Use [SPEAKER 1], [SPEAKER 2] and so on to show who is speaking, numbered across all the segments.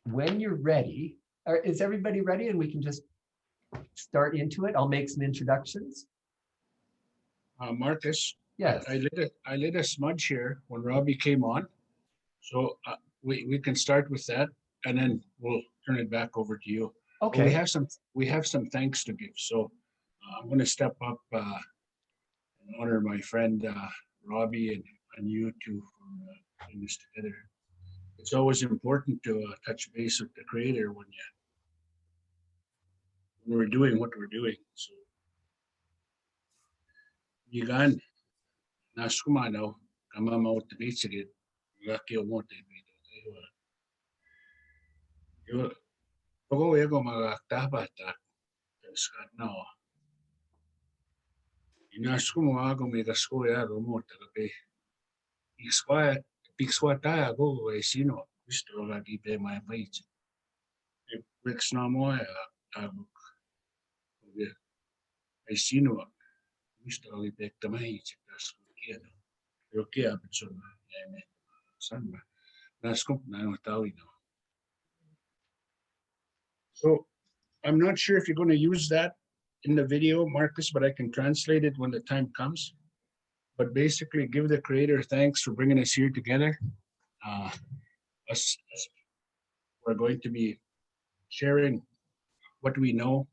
[SPEAKER 1] when you're ready, is everybody ready? And we can just start into it. I'll make some introductions.
[SPEAKER 2] Marcus,
[SPEAKER 1] Yes.
[SPEAKER 2] I lit a smudge here when Robbie came on, so we can start with that, and then we'll turn it back over to you.
[SPEAKER 1] Okay.
[SPEAKER 2] But we have some thanks to give. So I'm going to step up and honor my friend Robbie and you two for putting this together. It's always important to touch base with the creator when we're doing what we're doing. So, Yugan, Naskumano, Kamama with the beats again. Lucky or want to Pogo ego magaktabata. Scott now. Inaskumo ago me the school yago more to be. Pixwata go away, sino, Mr. Lagi pay my wage. If Rex no more, I see no Mr. Lagi pay the mage. That's good. You're care, but so Sunday. That's good. Now, so I'm not sure if you're going to use that in the video, Marcus, but I can translate it when the time comes. But basically, give the creator thanks for bringing us here together. We're going to be sharing what we know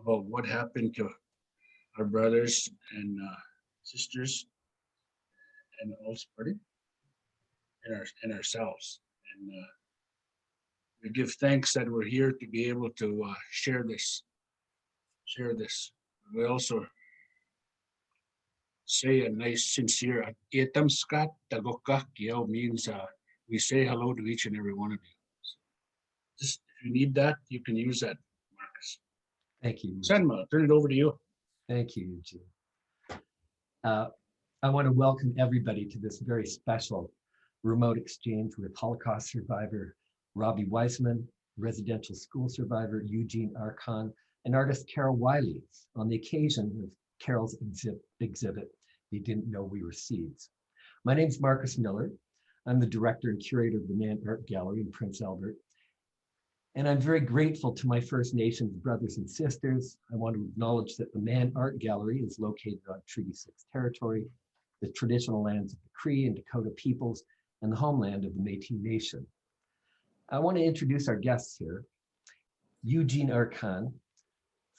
[SPEAKER 2] about what happened to our brothers and sisters, and also and ourselves. And we give thanks that we're here to be able to share this. We also say a nice, sincere "Etam skat tagokak" means we say hello to each and every one of you. So just if you need that, you can use that, Marcus.
[SPEAKER 1] Thank you.
[SPEAKER 2] Sanma, turn it over to you.
[SPEAKER 1] Thank you, Eugene. I want to welcome everybody to this very special remote exchange with Holocaust survivor Robbie Waisman, residential school survivor Eugene Arcand, and artist Carol Wylie on the occasion of Carol's exhibit, They Didn't Know We Were Seeds. My name is Marcus Miller. I'm the director and curator of the Mann Art Gallery in Prince Albert. And I'm very grateful to my First Nations brothers and sisters. I want to acknowledge that the Mann Art Gallery is located on Treaty 6 territory, the traditional lands of the Cree and Dakota peoples, and the homeland of the Métis Nation. I want to introduce our guests here. Eugene Arcand,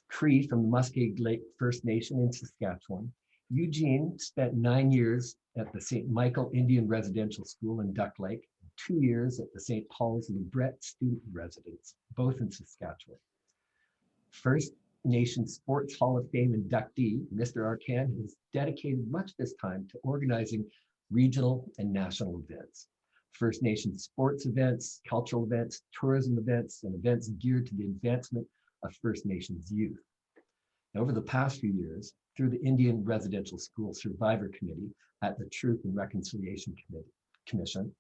[SPEAKER 1] Cree from the Muskeg Lake First Nation in Saskatchewan. Eugene spent 9 years at the St. Michael Indian Residential School in Duck Lake, 2 years at the St. Paul's Lebret Student Residence, both in Saskatchewan. First Nation Sports Hall of Fame inductee, Mr. Arcand has dedicated much of his time to organizing regional and national events. First Nation sports events, cultural events, tourism events, and events geared to the advancement of First Nations youth. Over the past few years, through the Indian Residential School Survivor Committee at the Truth and Reconciliation Commission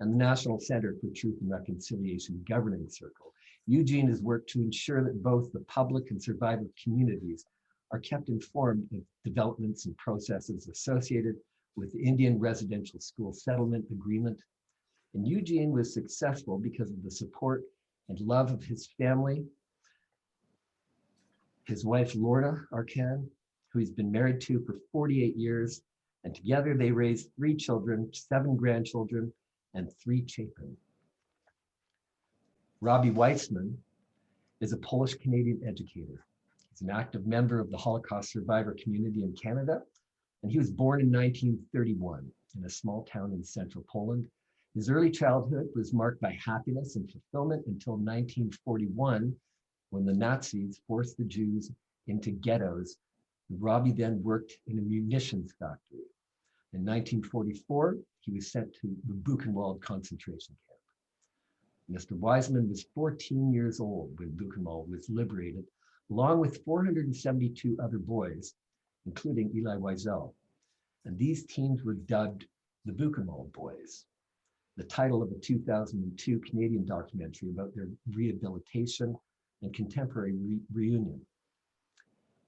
[SPEAKER 1] and the National Center for Truth and Reconciliation Governing Circle, Eugene has worked to ensure that both the public and survivor communities are kept informed of developments and processes associated with the Indian Residential School Settlement Agreement. And Eugene was successful because of the support and love of his family, his wife, Lorna Arcand, who he's been married to for 48 years, and together they raised 3 children, 7 grandchildren, and 3 children. Robbie Weissman is a Polish-Canadian educator. He's an active member of the Holocaust survivor community in Canada, and he was born in 1931 in a small town in central Poland. His early childhood was marked by happiness and fulfillment until 1941, when the Nazis forced the Jews into ghettos. Robbie then worked in a munitions factory. In 1944, he was sent to the Buchenwald concentration camp. Mr. Weisman was 14 years old when Buchenwald was liberated, along with 472 other boys, including Eli Wiesel. And these teens were dubbed the Buchenwald Boys, the title of a 2002 Canadian documentary about their rehabilitation and contemporary reunion.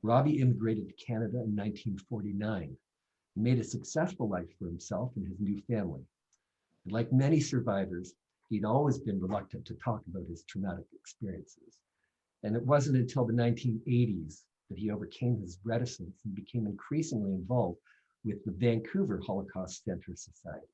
[SPEAKER 1] Robbie immigrated to Canada in 1949 and made a successful life for himself and his new family. And like many survivors, he'd always been reluctant to talk about his traumatic experiences. And it wasn't until the 1980s that he overcame his reticence and became increasingly involved with the Vancouver Holocaust Center Society.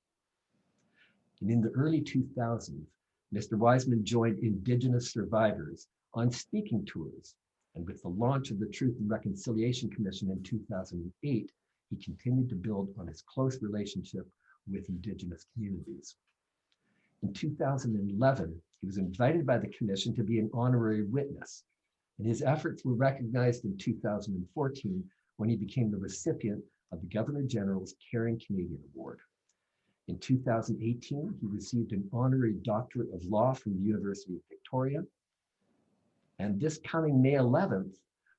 [SPEAKER 1] And in the early 2000s, Mr. Weisman joined Indigenous survivors on speaking tours. And with the launch of the Truth and Reconciliation Commission in 2008, he continued to build on his close relationship with Indigenous communities. In 2011, he was invited by the commission to be an honorary witness, and his efforts were recognized in 2014 when he became the recipient of the Governor General's Caring Canadian Award. In 2018, he received an honorary doctorate of law from the University of Victoria. And this coming May 11th,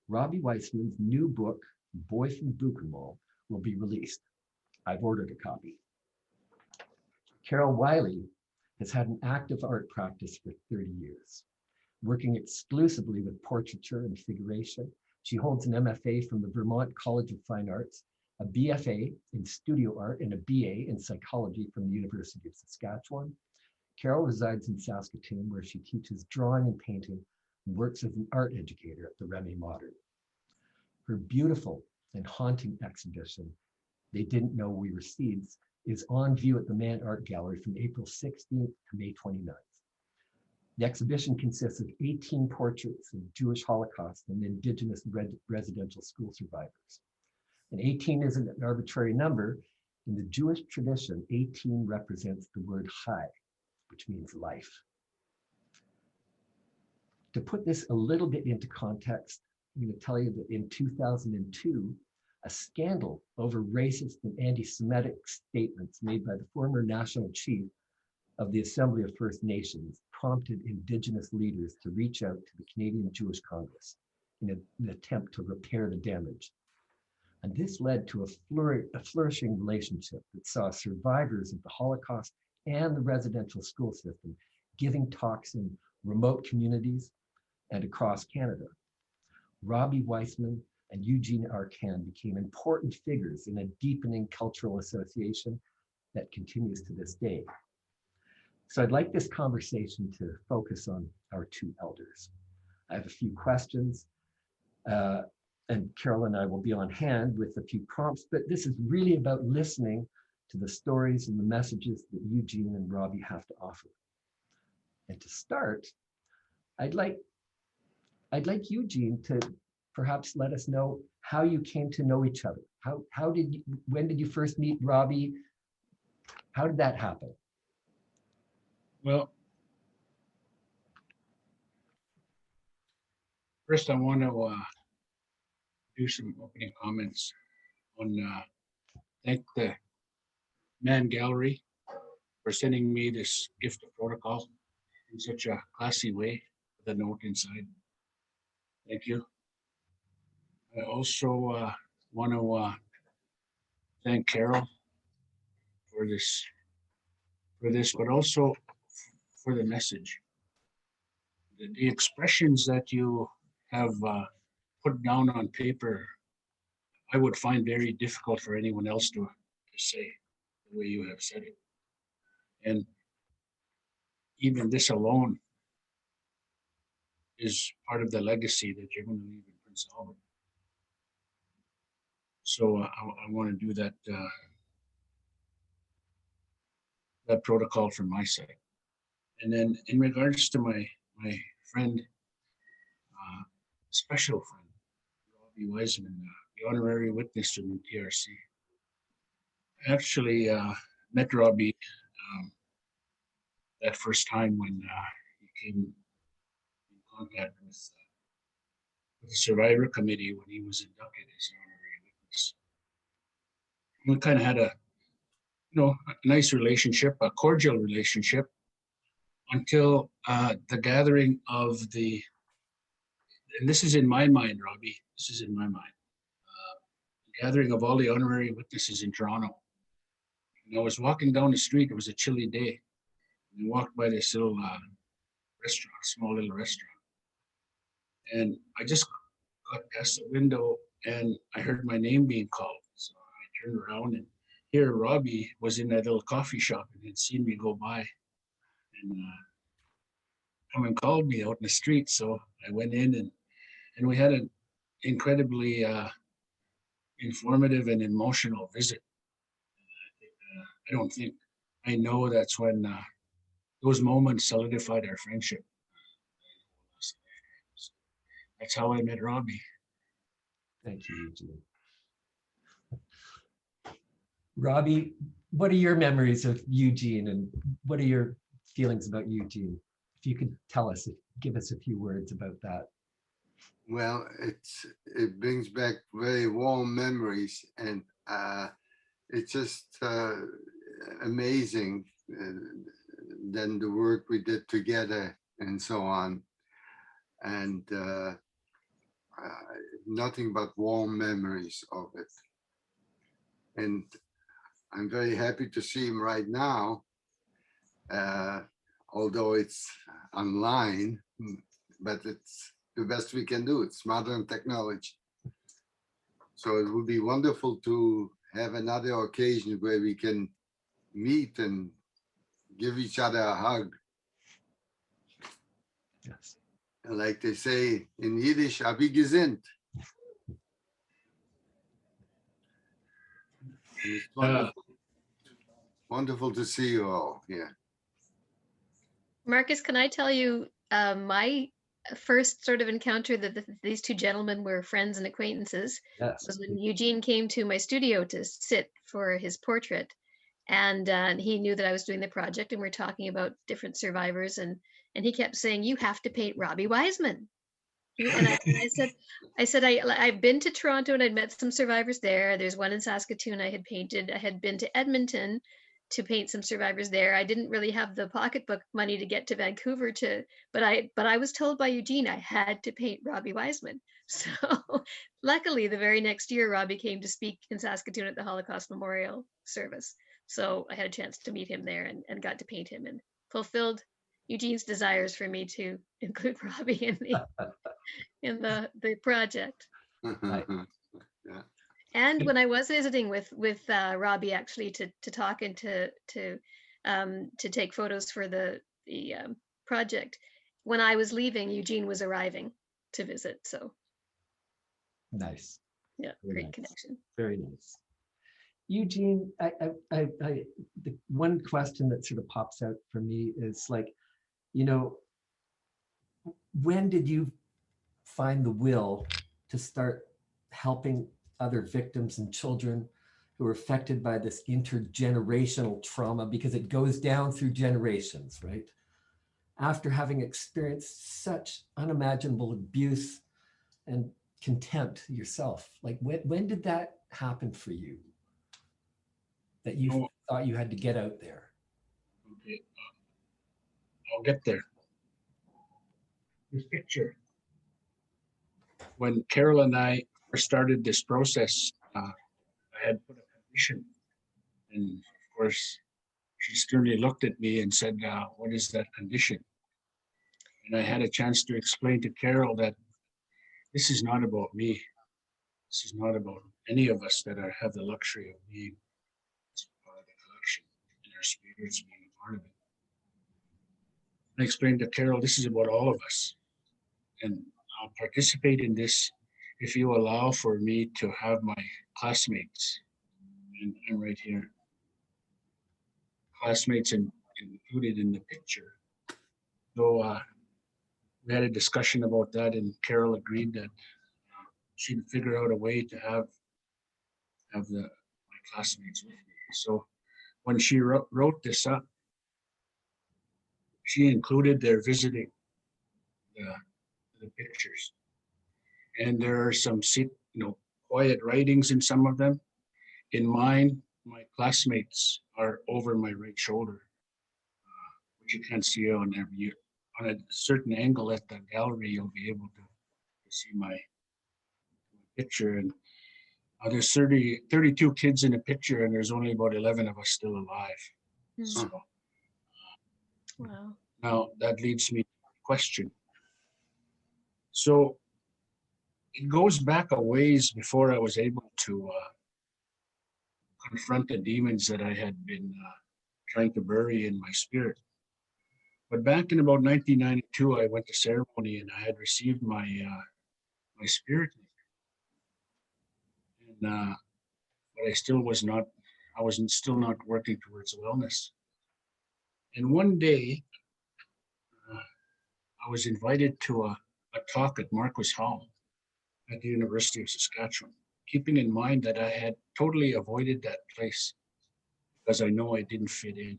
[SPEAKER 1] Robbie Weissman's new book, Boy from Buchenwald, will be released. I've ordered a copy. Carol Wylie has had an active art practice for 30 years, working exclusively with portraiture and figuration. She holds an MFA from the Vermont College of Fine Arts, a BFA in studio art, and a BA in psychology from the University of Saskatchewan. Carol resides in Saskatoon, where she teaches drawing and painting and works as an art educator at the Remy Modern. Her beautiful and haunting exhibition, They Didn't Know We Were Seeds, is on view at the Mann Art Gallery from April 16th to May 29th. The exhibition consists of 18 portraits of Jewish Holocaust and Indigenous residential school survivors. And 18 isn't an arbitrary number. In the Jewish tradition, 18 represents the word chai, which means life. To put this a little bit into context, I'm going to tell you that in 2002, a scandal over racist and anti-Semitic statements made by the former national chief of the Assembly of First Nations prompted Indigenous leaders to reach out to the Canadian Jewish Congress in an attempt to repair the damage. And this led to a flourishing relationship that saw survivors of the Holocaust and the residential school system giving talks in remote communities and across Canada. Robbie Waisman and Eugene Arcand became important figures in a deepening cultural association that continues to this day. So I'd like this conversation to focus on our two elders. I have a few questions, and Carol and I will be on hand with a few prompts, but this is really about listening to the stories and the messages that Eugene and Robbie have to offer. And to start, I'd like Eugene to perhaps let us know how you came to know each other. When did you first meet Robbie? How did that happen?
[SPEAKER 2] Well, first I want to do some opening comments on thank the Mann Gallery for sending me this gift of protocol in such a classy way with a note inside. Thank you. I also want to thank Carol for this, but also for the message. The expressions that you have put down on paper, I would find very difficult for anyone else to say the way you have said it. And even this alone is part of the legacy that you're going to leave in Prince Albert. So I want to do that that protocol from my side. And then in regards to my friend, special friend, Robbie Weisman, the honorary witness from the TRC. I actually met Robbie that first time when he came in contact with the Survivor Committee when he was inducted as an honorary witness. We kind of had a nice relationship, a cordial relationship, until the gathering of the, and this is in my mind, Robbie, this is in my mind, the gathering of all the honorary witnesses in Toronto. And I was walking down the street, it was a chilly day, and I walked by this little restaurant, small little restaurant. And I just got past the window and I heard my name being called. So I turned around and here Robbie was in that little coffee shop and had seen me go by. and come and called me out in the street. So I went in, and we had an incredibly informative and emotional visit. I know that's when those moments solidified our friendship. That's how I met Robbie.
[SPEAKER 1] Thank you, Eugene. Robbie, what are your memories of Eugene, and what are your feelings about Eugene? If you could tell us, give us a few words about that.
[SPEAKER 3] Well, it brings back very warm memories, and it's just amazing. Then the work we did together and so on, and nothing but warm memories of it. And I'm very happy to see him right now, although it's online, but it's the best we can do. It's modern technology. So it would be wonderful to have another occasion where we can meet and give each other a hug.
[SPEAKER 1] Yes.
[SPEAKER 3] And like they say in Yiddish, "Abi gesinnt." It's wonderful to see you all here.
[SPEAKER 4] Marcus, can I tell you my first sort of encounter that these two gentlemen were friends and acquaintances
[SPEAKER 1] Yes.
[SPEAKER 4] was when Eugene came to my studio to sit for his portrait. And he knew that I was doing the project, and we we're talking about different survivors. And he kept saying, "You have to paint Robbie Weisman." And I said, I've been to Toronto and I'd met some survivors there. There's one in Saskatoon I had painted. I had been to Edmonton to paint some survivors there. I didn't really have the pocketbook money to get to Vancouver but I was told by Eugene I had to paint Robbie Weisman. So luckily the very next year, Robbie came to speak in Saskatoon at the Holocaust Memorial Service. So I had a chance to meet him there and got to paint him, and fulfilled Eugene's desires for me to include Robbie in the project.
[SPEAKER 1] Right.
[SPEAKER 3] Yeah.
[SPEAKER 4] And when I was visiting with Robbie, actually to talk and to take photos for the project, when I was leaving, Eugene was arriving to visit. So
[SPEAKER 1] Nice.
[SPEAKER 4] yeah,
[SPEAKER 1] Very
[SPEAKER 4] great
[SPEAKER 1] nice.
[SPEAKER 4] connection.
[SPEAKER 1] Very nice. Eugene, the one question that sort of pops out for me is like, when did you find the will to start helping other victims and children who are affected by this intergenerational trauma, because it goes down through generations, right? After having experienced such unimaginable abuse and contempt yourself, like when did that happen for you? That you thought you had to get out there?
[SPEAKER 2] Okay, I'll get there. This picture. When Carol and I first started this process, I had put a condition, and of course, she sternly looked at me and said, "What is that condition?" And I had a chance to explain to Carol that this is not about me. This is not about any of us that have the luxury of being part of the collection and our spirits being a part of it. I explained to Carol, this is about all of us. And I'll participate in this if you allow for me to have my classmates, and I'm right here, classmates included in the picture. So we had a discussion about that, and Carol agreed that she'd figure out a way to have my classmates with me. So when she wrote this up, she included their visiting the pictures. And there are some quiet writings in some of them. In mine, my classmates are over my right shoulder, which you can't see on a certain angle at the gallery. You'll be able to see my picture. And there's 32 kids in a picture, and there's only about 11 of us still alive.
[SPEAKER 4] Mm.
[SPEAKER 2] So
[SPEAKER 4] Wow.
[SPEAKER 2] now that leads me to a question. So it goes back a ways before I was able to confront the demons that I had been trying to bury in my spirit. But back in about 1992, I went to ceremony and I had received my my spirit, and but I still was not. I wasn't still not working towards wellness. And one day, I was invited to a talk at Marquis Hall at the University of Saskatchewan, keeping in mind that I had totally avoided that place because I know I didn't fit in.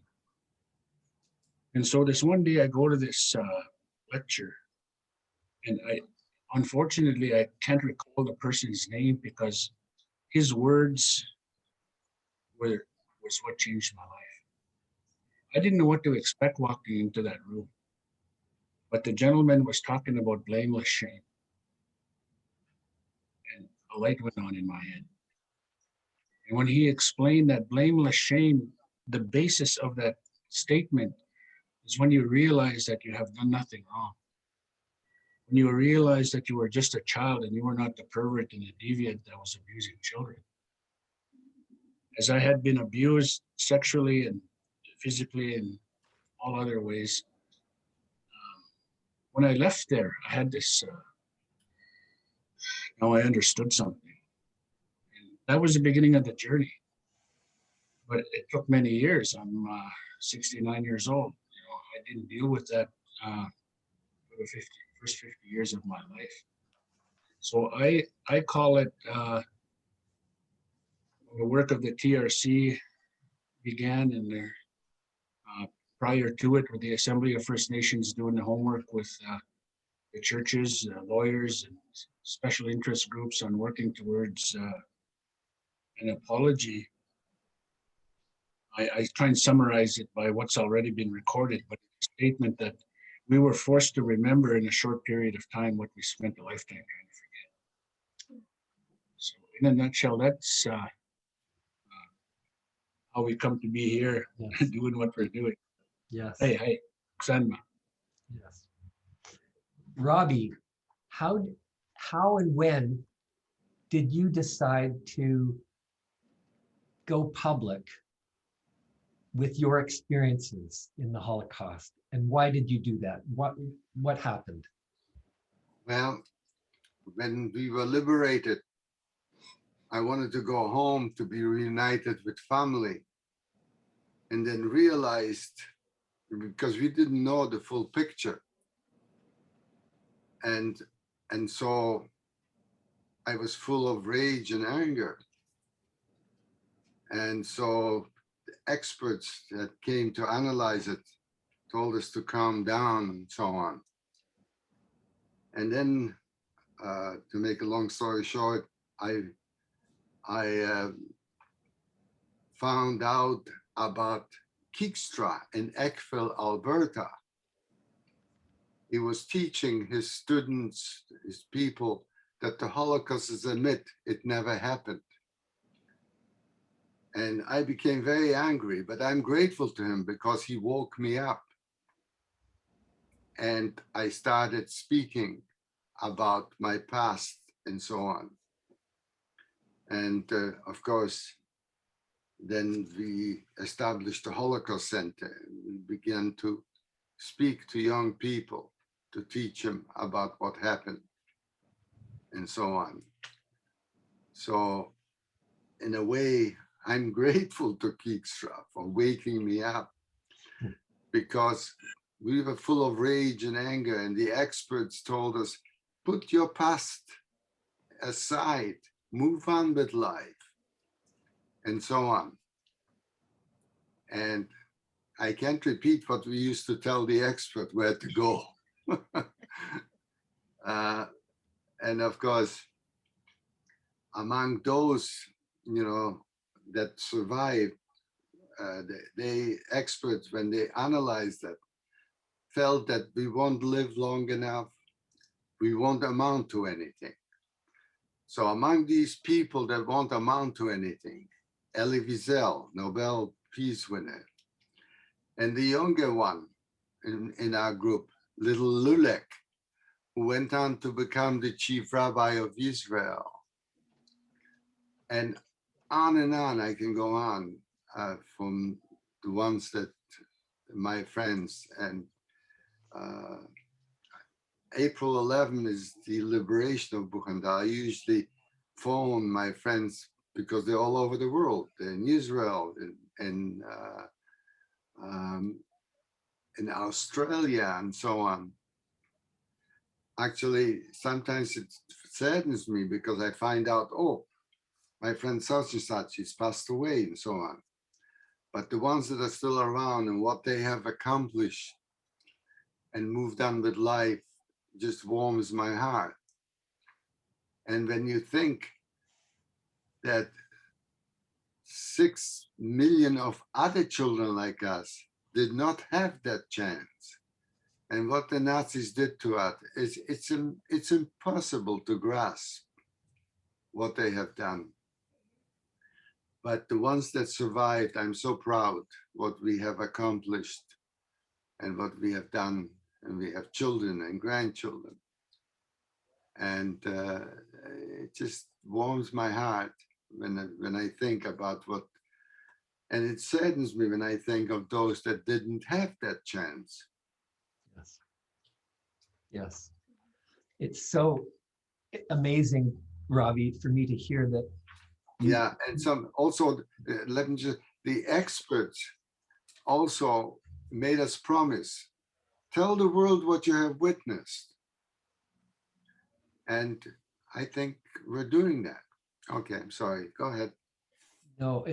[SPEAKER 2] And so this one day I go to this lecture, and unfortunately, I can't recall the person's name because his words was what changed my life. I didn't know what to expect walking into that room, but the gentleman was talking about blameless shame, and a light went on in my head. And when he explained that blameless shame, the basis of that statement is when you realize that you have done nothing wrong. When you realize that you were just a child and you were not the pervert and the deviant that was abusing children. As I had been abused sexually and physically and all other ways, when I left there, I had this, now I understood something. And that was the beginning of the journey. But it took many years. I'm 69 years old. You know, I didn't deal with that for the first 50 years of my life. So I call it the work of the TRC began in there. Prior to it, with the Assembly of First Nations doing the homework with the churches, lawyers, and special interest groups on working towards an apology. I try and summarize it by what's already been recorded, but it's a statement that we were forced to remember in a short period of time what we spent a lifetime trying to forget. So in a nutshell, that's how we come to be here,
[SPEAKER 1] Yes.
[SPEAKER 2] doing what we're doing.
[SPEAKER 1] Yes.
[SPEAKER 2] Hey, Xanma.
[SPEAKER 1] Yes. Robbie, how and when did you decide to go public with your experiences in the Holocaust, and why did you do that? What happened?
[SPEAKER 3] Well, when we were liberated, I wanted to go home to be reunited with family, and then realized, because we didn't know the full picture, and so I was full of rage and anger. And so the experts that came to analyze it told us to calm down and so on. And then, to make a long story short, I found out about Keekstra in Eckville, Alberta. He was teaching his students, his people, that the Holocaust is a myth, it never happened. And I became very angry, but I'm grateful to him because he woke me up. And I started speaking about my past and so on. And of course, then we established the Holocaust Center. We began to speak to young people to teach them about what happened and so on. So in a way, I'm grateful to Keekstra for waking me up, because we were full of rage and anger, and the experts told us, put your past aside, move on with life, and so on. And I can't repeat what we used to tell the expert where to go. And of course, among those, you know, that survived, the experts, when they analyzed that, felt that we won't live long enough, we won't amount to anything. So among these people that won't amount to anything, Elie Wiesel, Nobel Peace winner, and the younger one in our group, little Lulek, who went on to become the chief rabbi of Israel. And on I can go on from the ones that my friends, and April 11 is the liberation of Buchenwald. I usually phone my friends because they're all over the world. They're in Israel, in Australia, and so on. Actually, sometimes it saddens me because I find out, oh, my friend such and such has passed away, and so on. But the ones that are still around and what they have accomplished and moved on with life just warms my heart. And when you think that 6 million of other children like us did not have that chance, and what the Nazis did to us, it's impossible to grasp what they have done. But the ones that survived, I'm so proud what we have accomplished and what we have done. And we have children and grandchildren. And it just warms my heart when I think about what, and it saddens me when I think of those that didn't have that chance.
[SPEAKER 1] Yes. Yes. It's so amazing, Robbie, for me to hear that.
[SPEAKER 3] Yeah, and some also, let me just, the experts also made us promise, tell the world what you have witnessed. And I think we're doing that. Okay, I'm sorry, go ahead.
[SPEAKER 1] No,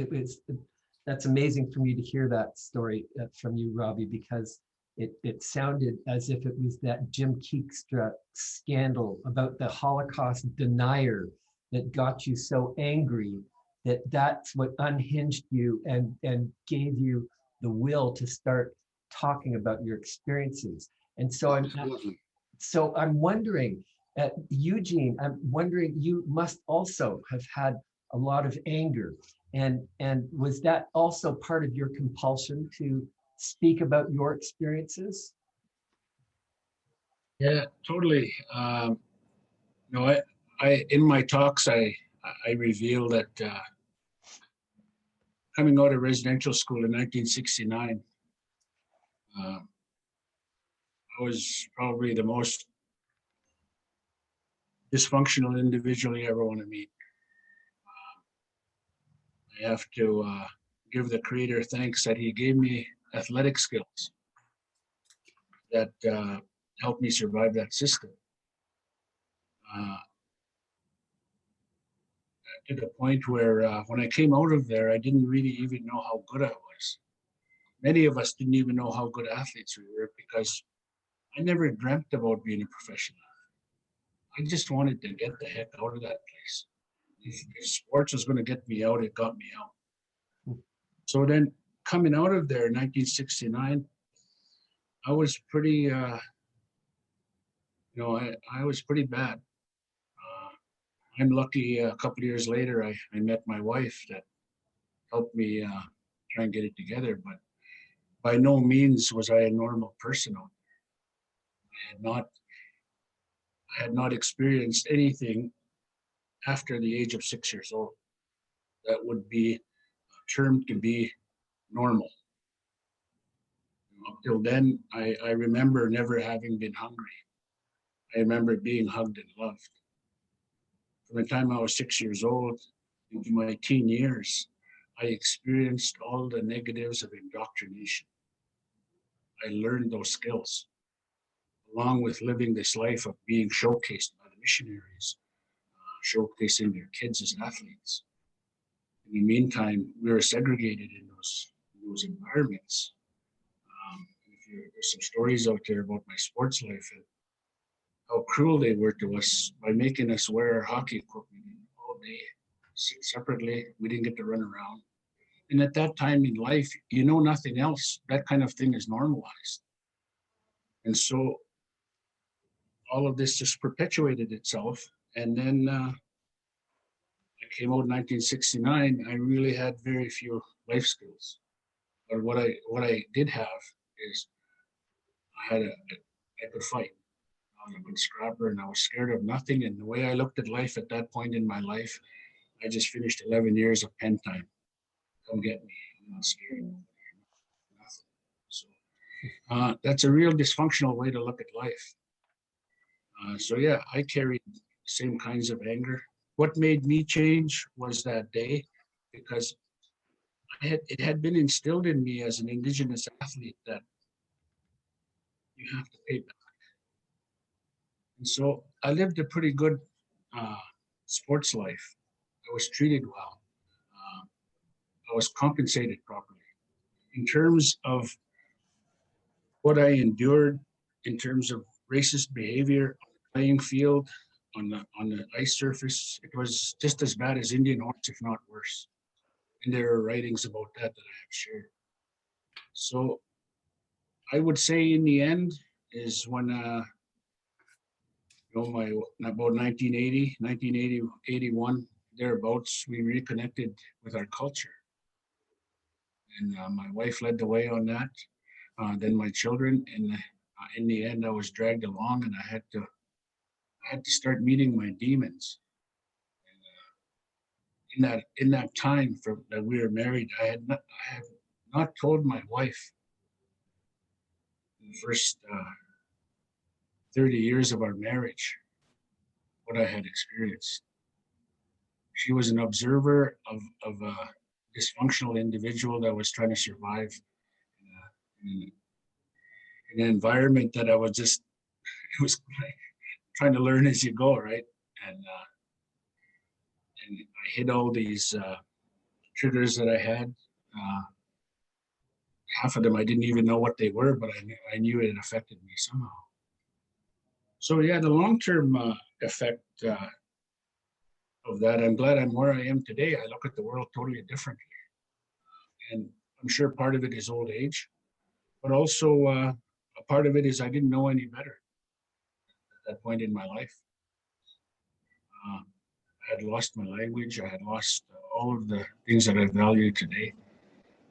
[SPEAKER 1] that's amazing for me to hear that story from you, Robbie, because it sounded as if it was that Jim Keekstra scandal about the Holocaust denier that got you so angry that that's what unhinged you and gave you the will to start talking about your experiences. And so I'm wondering, Eugene, I'm wondering, you must also have had a lot of anger, and was that also part of your compulsion to speak about your experiences?
[SPEAKER 2] Yeah, totally. No, I in my talks, I reveal that coming out of residential school in 1969, I was probably the most dysfunctional individual you ever want to meet. I have to give the Creator thanks that He gave me athletic skills that helped me survive that system. To the point where when I came out of there, I didn't really even know how good I was. Many of us didn't even know how good athletes we were because I never dreamt about being a professional athlete. I just wanted to get the heck out of that place. If sports was going to get me out, it got me out. So then coming out of there in 1969, I was pretty, I was pretty bad. I'm lucky a couple of years later, I met my wife that helped me try and get it together, but by no means was I a normal person out there. I had not experienced anything after the age of 6 years old that would be termed to be normal. Up till then, I remember never having been hungry. I remember being hugged and loved. From the time I was 6 years old into my teen years, I experienced all the negatives of indoctrination. I learned those skills, along with living this life of being showcased by the missionaries, showcasing their kids as athletes. In the meantime, we were segregated in those environments. There's some stories out there about my sports life and how cruel they were to us by making us wear our hockey equipment all day, sit separately. We didn't get to run around. And at that time in life, you know nothing else. That kind of thing is normalized. And so all of this just perpetuated itself. And then I came out in 1969. I really had very few life skills. But what I did have is I could fight. I was a good scrapper and I was scared of nothing. And the way I looked at life at that point in my life, I just finished 11 years of pen time. Come get me. I'm not scared of nothing. So That's a real dysfunctional way to look at life. So yeah, I carried the same kinds of anger. What made me change was that day, because it had been instilled in me as an Indigenous athlete that you have to pay back. And so I lived a pretty good sports life. I was treated well. I was compensated properly. In terms of what I endured, in terms of racist behavior on the playing field, on the ice surface, it was just as bad as Indian horse, if not worse. And there are writings about that that I have shared. So I would say in the end is when about 1980, 81, thereabouts, we reconnected with our culture. And my wife led the way on that. Then my children, and in the end, I was dragged along, and I had to start meeting my demons. And, in that time that we were married, I have not told my wife in the first 30 years of our marriage what I had experienced. She was an observer of a dysfunctional individual that was trying to survive in an environment that I was just, it was like trying to learn as you go, right? And I hid all these triggers that I had. Half of them I didn't even know what they were, but I knew it affected me somehow. So yeah, the long-term effect of that, I'm glad I'm where I am today. I look at the world totally differently. And I'm sure part of it is old age, but also a part of it is I didn't know any better at that point in my life. I had lost my language. I had lost all of the things that I value today.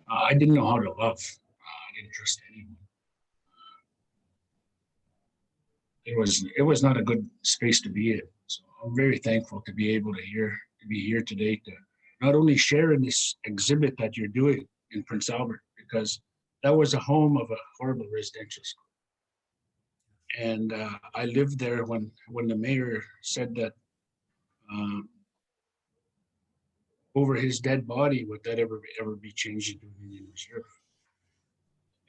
[SPEAKER 2] I didn't know how to love. I didn't trust anyone. It was not a good space to be in. So I'm very thankful to be able to be here today to not only share in this exhibit that you're doing in Prince Albert, because that was a home of a horrible residential school. And I lived there when the mayor said that over his dead body, would that ever be changed into an Indian reserve?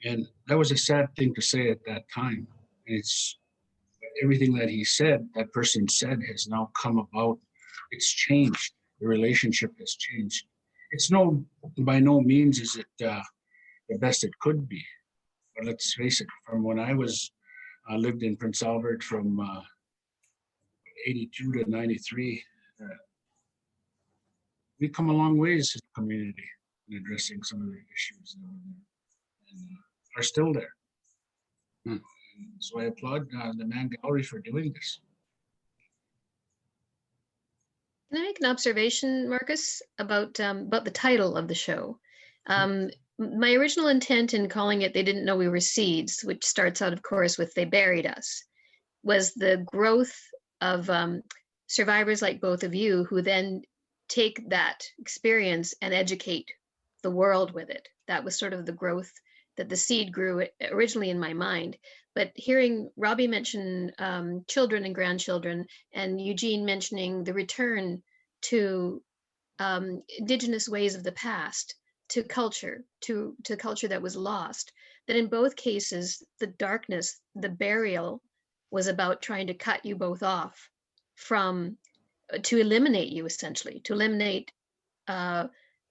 [SPEAKER 2] And that was a sad thing to say at that time. And it's everything that he said, that person said, has now come about. It's changed. The relationship has changed. It's by no means is it the best it could be. But let's face it, from when I lived in Prince Albert from 82 to 93, we've come a long ways as a community in addressing some of the issues that were there and are still there. So I applaud the Mann Gallery for doing this.
[SPEAKER 4] Can I make an observation, Marcus, about the title of the show? My original intent in calling it "They Didn't Know We Were Seeds," which starts out, of course, with "They Buried Us," was the growth of survivors like both of you, who then take that experience and educate the world with it. That was sort of the growth that the seed grew originally in my mind. But hearing Robbie mention children and grandchildren, and Eugene mentioning the return to Indigenous ways of the past, to culture that was lost, that in both cases, the darkness, the burial, was about trying to cut you both off to eliminate you, essentially, to eliminate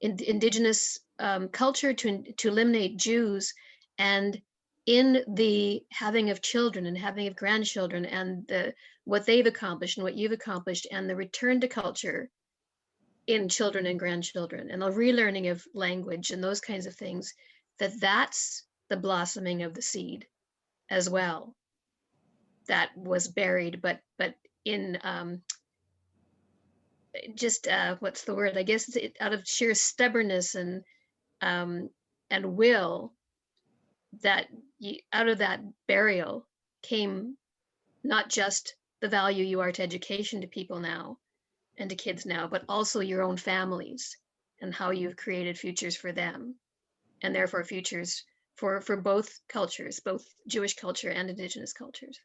[SPEAKER 4] Indigenous culture, to eliminate Jews, and in the having of children and having of grandchildren, and what they've accomplished and what you've accomplished, and the return to culture in children and grandchildren, and the relearning of language and those kinds of things, that's the blossoming of the seed as well, that was buried, but in just what's the word? I guess out of sheer stubbornness and will, that out of that burial came not just the value you are to education, to people now and to kids now, but also your own families and how you've created futures for them, and therefore futures for both cultures, both Jewish culture and Indigenous cultures.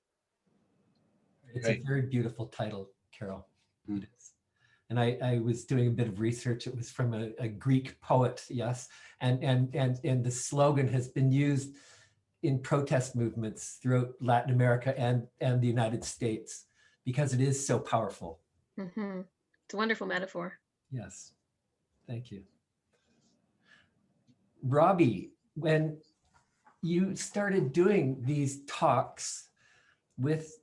[SPEAKER 1] It's
[SPEAKER 2] Right.
[SPEAKER 1] a very beautiful title, Carol.
[SPEAKER 3] Mm.
[SPEAKER 1] It is. And I was doing a bit of research. It was from a Greek poet, yes. And the slogan has been used in protest movements throughout Latin America and the United States because it is so powerful.
[SPEAKER 4] Hmm. It's a wonderful metaphor.
[SPEAKER 1] Yes, thank you. Robbie, when you started doing these talks with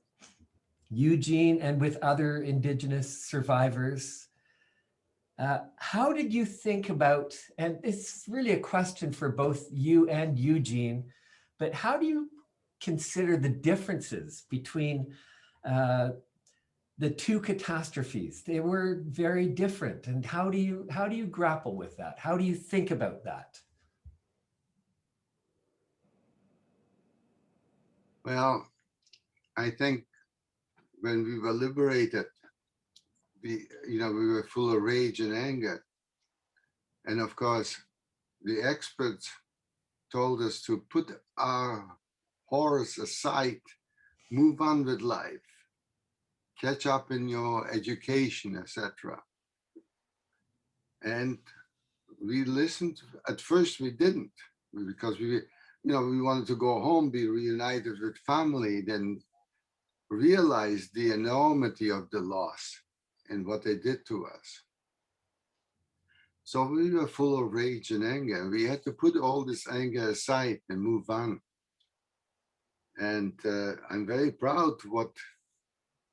[SPEAKER 1] Eugene and with other Indigenous survivors, how did you think about, and it's really a question for both you and Eugene, but how do you consider the differences between the two catastrophes? They were very different. And how do you grapple with that? How do you think about that?
[SPEAKER 3] Well, I think when we were liberated, we were full of rage and anger. And of course, the experts told us to put our horrors aside, move on with life, catch up in your education, etc. And we listened. At first, we didn't, because we wanted to go home, be reunited with family, then realize the enormity of the loss and what they did to us. So we were full of rage and anger. We had to put all this anger aside and move on. And I'm very proud of what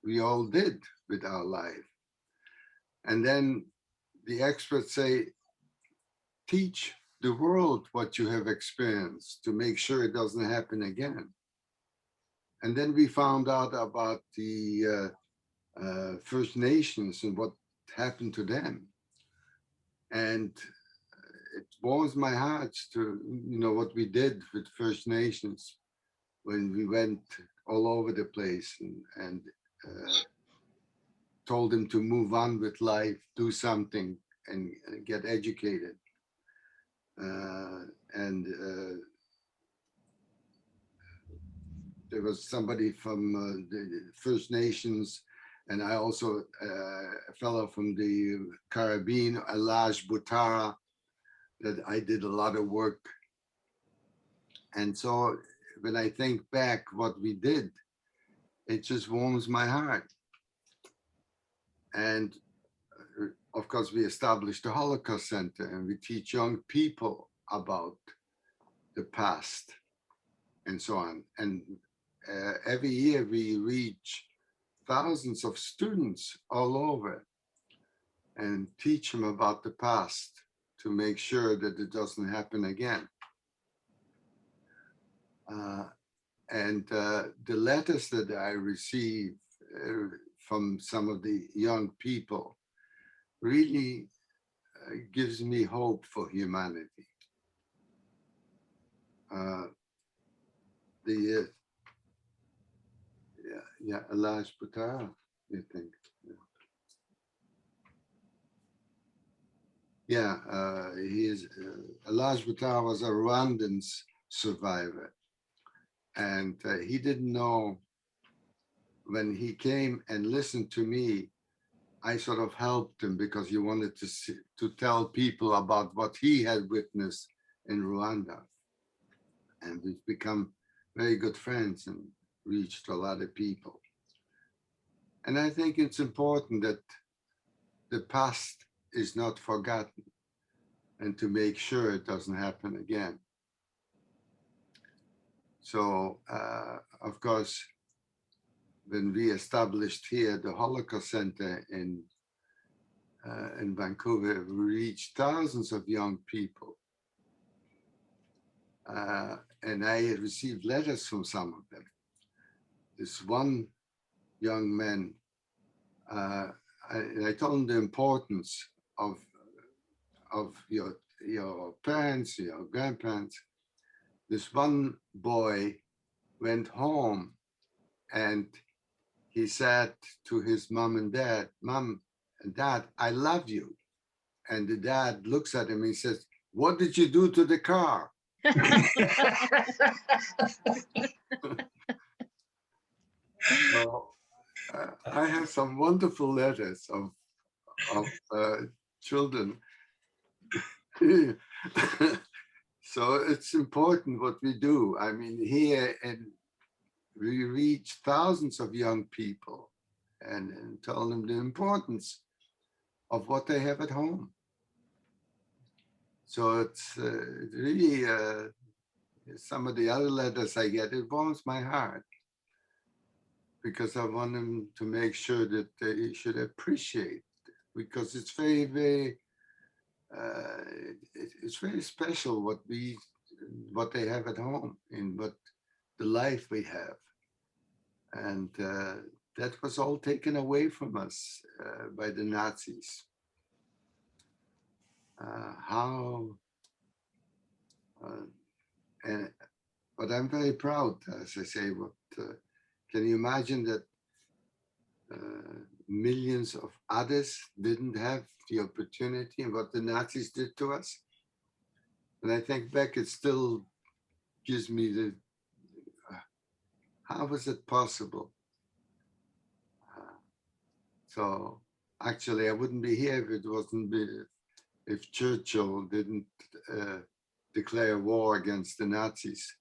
[SPEAKER 3] we all did with our life. And then the experts say, teach the world what you have experienced to make sure it doesn't happen again. And then we found out about the First Nations and what happened to them. And it warms my heart to, what we did with First Nations when we went all over the place and told them to move on with life, do something, and get educated. There was somebody from the First Nations, and I also a fellow from the Caribbean, Alaj Butara, that I did a lot of work. And so when I think back what we did, it just warms my heart. And of course, we established the Holocaust Center, and we teach young people about the past and so on. And every year we reach thousands of students all over and teach them about the past to make sure that it doesn't happen again. The letters that I receive from some of the young people really gives me hope for humanity. Alaj Butara, you think? He is. Alaj Butara was a Rwandan survivor, and he didn't know. When he came and listened to me, I sort of helped him because he wanted to tell people about what he had witnessed in Rwanda. And we've become very good friends and reached a lot of people. And I think it's important that the past is not forgotten and to make sure it doesn't happen again. So, of course, when we established here the Holocaust Center in Vancouver, we reached thousands of young people. And I received letters from some of them. This one young man, I told him the importance of your parents, your grandparents. This one boy went home and he said to his mom and dad, "Mom and Dad, I love you." And the dad looks at him and he says, "What did you do to the car?" So, I have some wonderful letters of children. So it's important what we do. I mean, here, and we reach thousands of young people and tell them the importance of what they have at home. So it's really, some of the other letters I get, it warms my heart, because I want them to make sure that they should appreciate, because it's very, very, it's very special what they have at home and what the life we have. And that was all taken away from us by the Nazis. But I'm very proud, as I say, can you imagine that millions of others didn't have the opportunity and what the Nazis did to us? When I think back, it still gives me the, how was it possible? So actually, I wouldn't be here if it wasn't, if Churchill didn't declare war against the Nazis.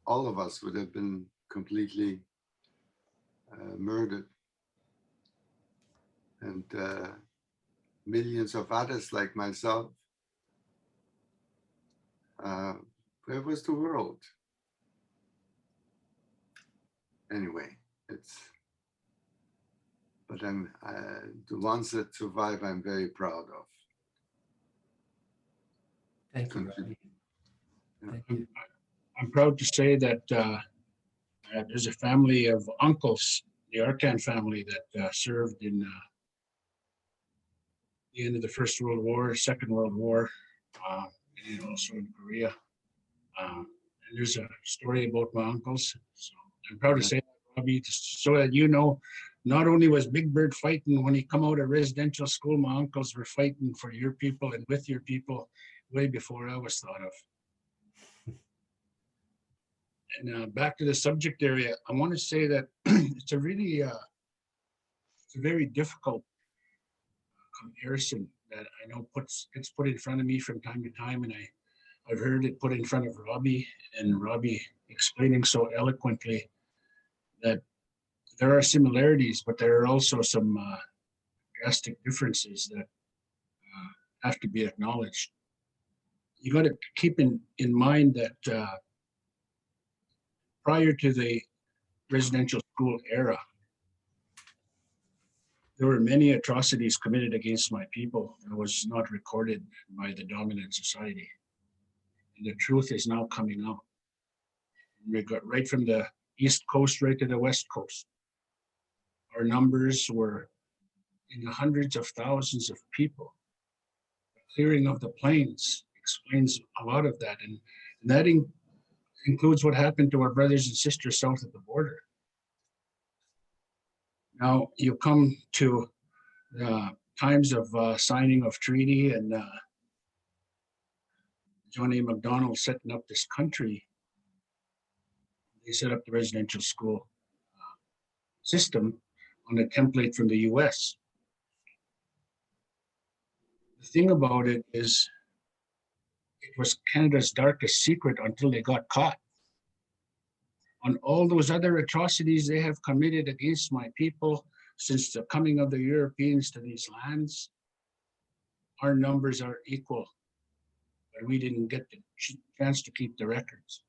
[SPEAKER 3] All of us would have been completely murdered. And millions of others like myself. Where was the world? Anyway, but the ones that survive, I'm very proud of.
[SPEAKER 1] Thank you, Robbie. Thank you.
[SPEAKER 2] I'm proud to say that there's a family of uncles, the Arcand family, that served in the end of the First World War, Second World War, and also in Korea. And there's a story about my uncles. So I'm proud to say that, Robbie, just so that you know, not only was Big Bird fighting when he come out of residential school, my uncles were fighting for your people and with your people way before I was thought of. And back to the subject area, I want to say that it's a really, it's a very difficult comparison that I know gets put in front of me from time to time, and I've heard it put in front of Robbie, and Robbie explaining so eloquently that there are similarities, but there are also some drastic differences that have to be acknowledged. You got to keep in mind that prior to the residential school era, there were many atrocities committed against my people that was not recorded by the dominant society. And the truth is now coming out. We got right from the East Coast right to the West Coast. Our numbers were in the hundreds of thousands of people. The clearing of the plains explains a lot of that. And that includes what happened to our brothers and sisters south of the border. Now you come to the times of signing of treaty and John A. Macdonald setting up this country. They set up the residential school system on a template from the US. The thing about it is, it was Canada's darkest secret until they got caught. On all those other atrocities they have committed against my people since the coming of the Europeans to these lands, our numbers are equal, but we didn't get the chance to keep the records.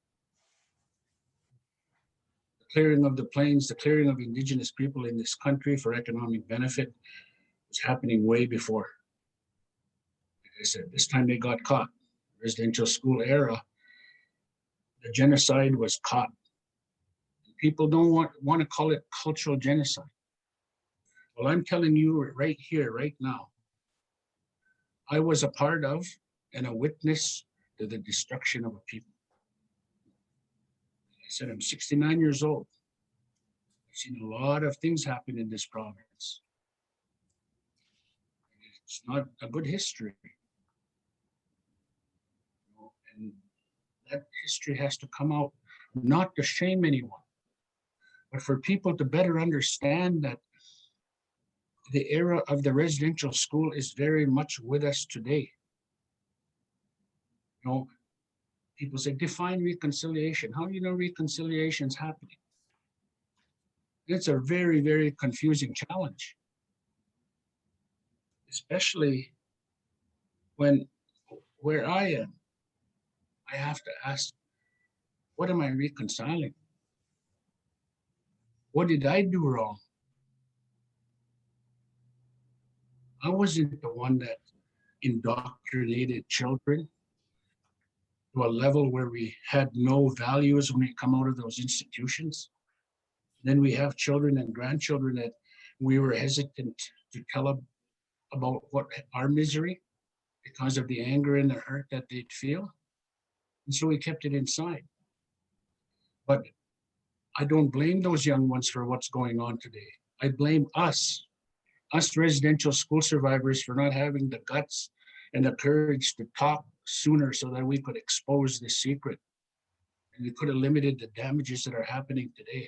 [SPEAKER 2] The clearing of the plains, the clearing of Indigenous people in this country for economic benefit was happening way before. Like I said, this time they got caught. Residential school era, the genocide was caught. People don't want to call it cultural genocide. Well, I'm telling you right here, right now, I was a part of and a witness to the destruction of a people. I said, I'm 69 years old. I've seen a lot of things happen in this province. It's not a good history. And that history has to come out, not to shame anyone, but for people to better understand that the era of the residential school is very much with us today. You know, people say, define reconciliation. How do you know reconciliation is happening? It's a very, very confusing challenge, especially when where I am, I have to ask, what am I reconciling? What did I do wrong? I wasn't the one that indoctrinated children to a level where we had no values when we come out of those institutions. Then we have children and grandchildren that we were hesitant to tell about what our misery because of the anger and the hurt that they'd feel. And so we kept it inside. But I don't blame those young ones for what's going on today. I blame us residential school survivors, for not having the guts and the courage to talk sooner so that we could expose the secret. And we could have limited the damages that are happening today.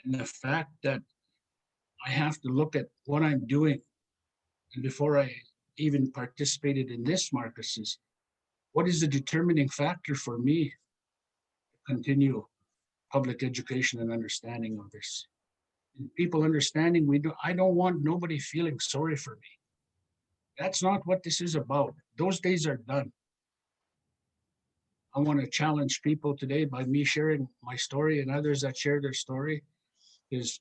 [SPEAKER 2] And the fact that I have to look at what I'm doing, and before I even participated in this, Marcus, is what is the determining factor for me to continue public education and understanding of this? And people understanding I don't want nobody feeling sorry for me. That's not what this is about. Those days are done. I want to challenge people today by me sharing my story and others that share their story, is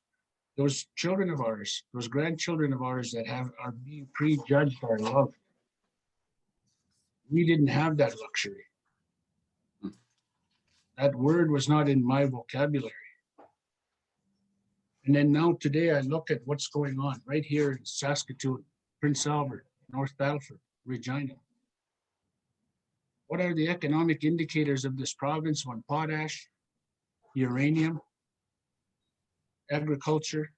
[SPEAKER 2] those children of ours, those grandchildren of ours that are being prejudged are loved. We didn't have that luxury. That word was not in my vocabulary. And then now today I look at what's going on right here in Saskatoon, Prince Albert, North Battleford, Regina. What are the economic indicators of this province when potash, uranium, agriculture,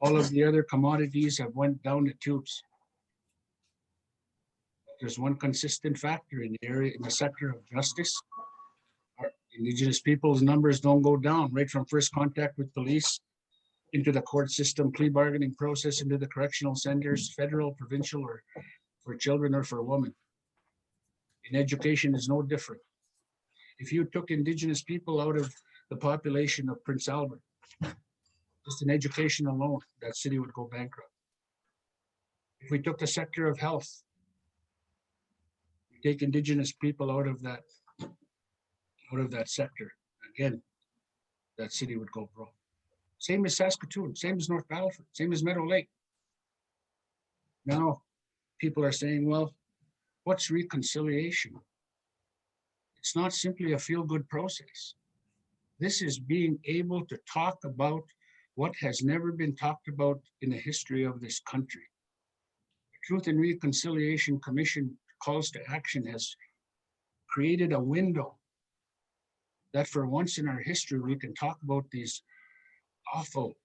[SPEAKER 2] all of the other commodities have went down the tubes? There's one consistent factor in the area, in the sector of justice. Our Indigenous people's numbers don't go down, right from first contact with police into the court system, plea bargaining process, into the correctional centers, federal, provincial, or for children or for women. In education is no different. If you took Indigenous people out of the population of Prince Albert, just in education alone, that city would go bankrupt. If we took the sector of health, we take Indigenous people out of that sector, again, that city would go broke. Same as Saskatoon, same as North Battleford, same as Meadow Lake. Now, people are saying, well, what's reconciliation? It's not simply a feel-good process. This is being able to talk about what has never been talked about in the history of this country. The Truth and Reconciliation Commission calls to action has created a window that for once in our history, we can talk about these awful,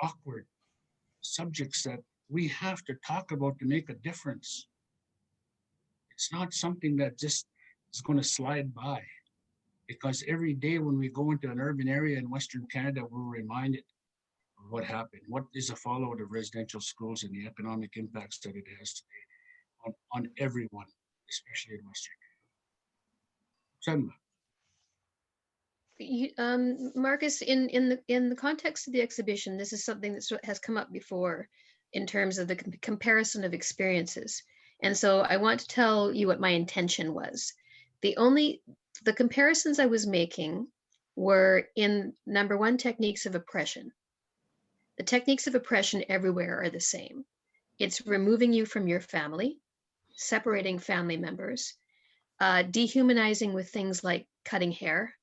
[SPEAKER 2] awkward subjects that we have to talk about to make a difference. It's not something that just is going to slide by, because every day when we go into an urban area in Western Canada, we're reminded of what happened. What is the fallout of residential schools and the economic impacts that it has today on everyone, especially in Western Canada.
[SPEAKER 4] Marcus, in the context of the exhibition, this is something that has come up before in terms of the comparison of experiences. And so I want to tell you what my intention was. The comparisons I was making were in, number one, techniques of oppression. The techniques of oppression everywhere are the same. It's removing you from your family, separating family members, dehumanizing with things like cutting hair,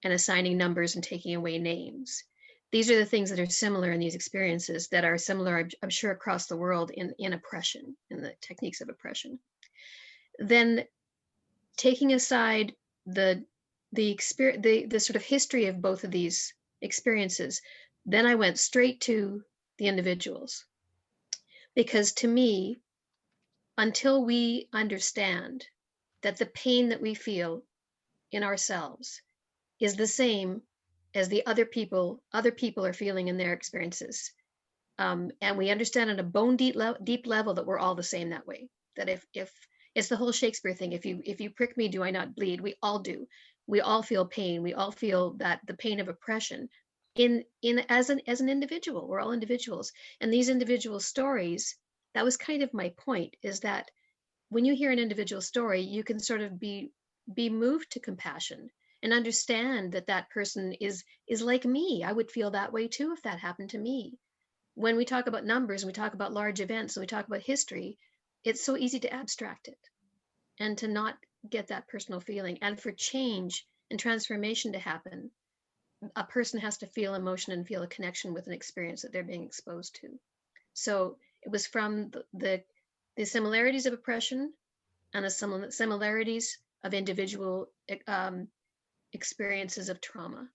[SPEAKER 4] and assigning numbers and taking away names. These are the things that are similar in these experiences that are similar, I'm sure, across the world in oppression, in the techniques of oppression. Then taking aside the sort of history of both of these experiences, then I went straight to the individuals. Because to me, until we understand that the pain that we feel in ourselves is the same as the other people are feeling in their experiences. And we understand on a bone deep level that we're all the same that way. That if it's the whole Shakespeare thing, if you prick me, do I not bleed? We all do. We all feel pain. We all feel that the pain of oppression as an individual. We're all individuals. And these individual stories, that was kind of my point, is that when you hear an individual story, you can sort of be moved to compassion and understand that that person is like me. I would feel that way too if that happened to me. When we talk about numbers and we talk about large events and we talk about history, it's so easy to abstract it and to not get that personal feeling. And for change and transformation to happen, a person has to feel emotion and feel a connection with an experience that they're being exposed to. So it was from the similarities of oppression and the similarities of individual experiences of trauma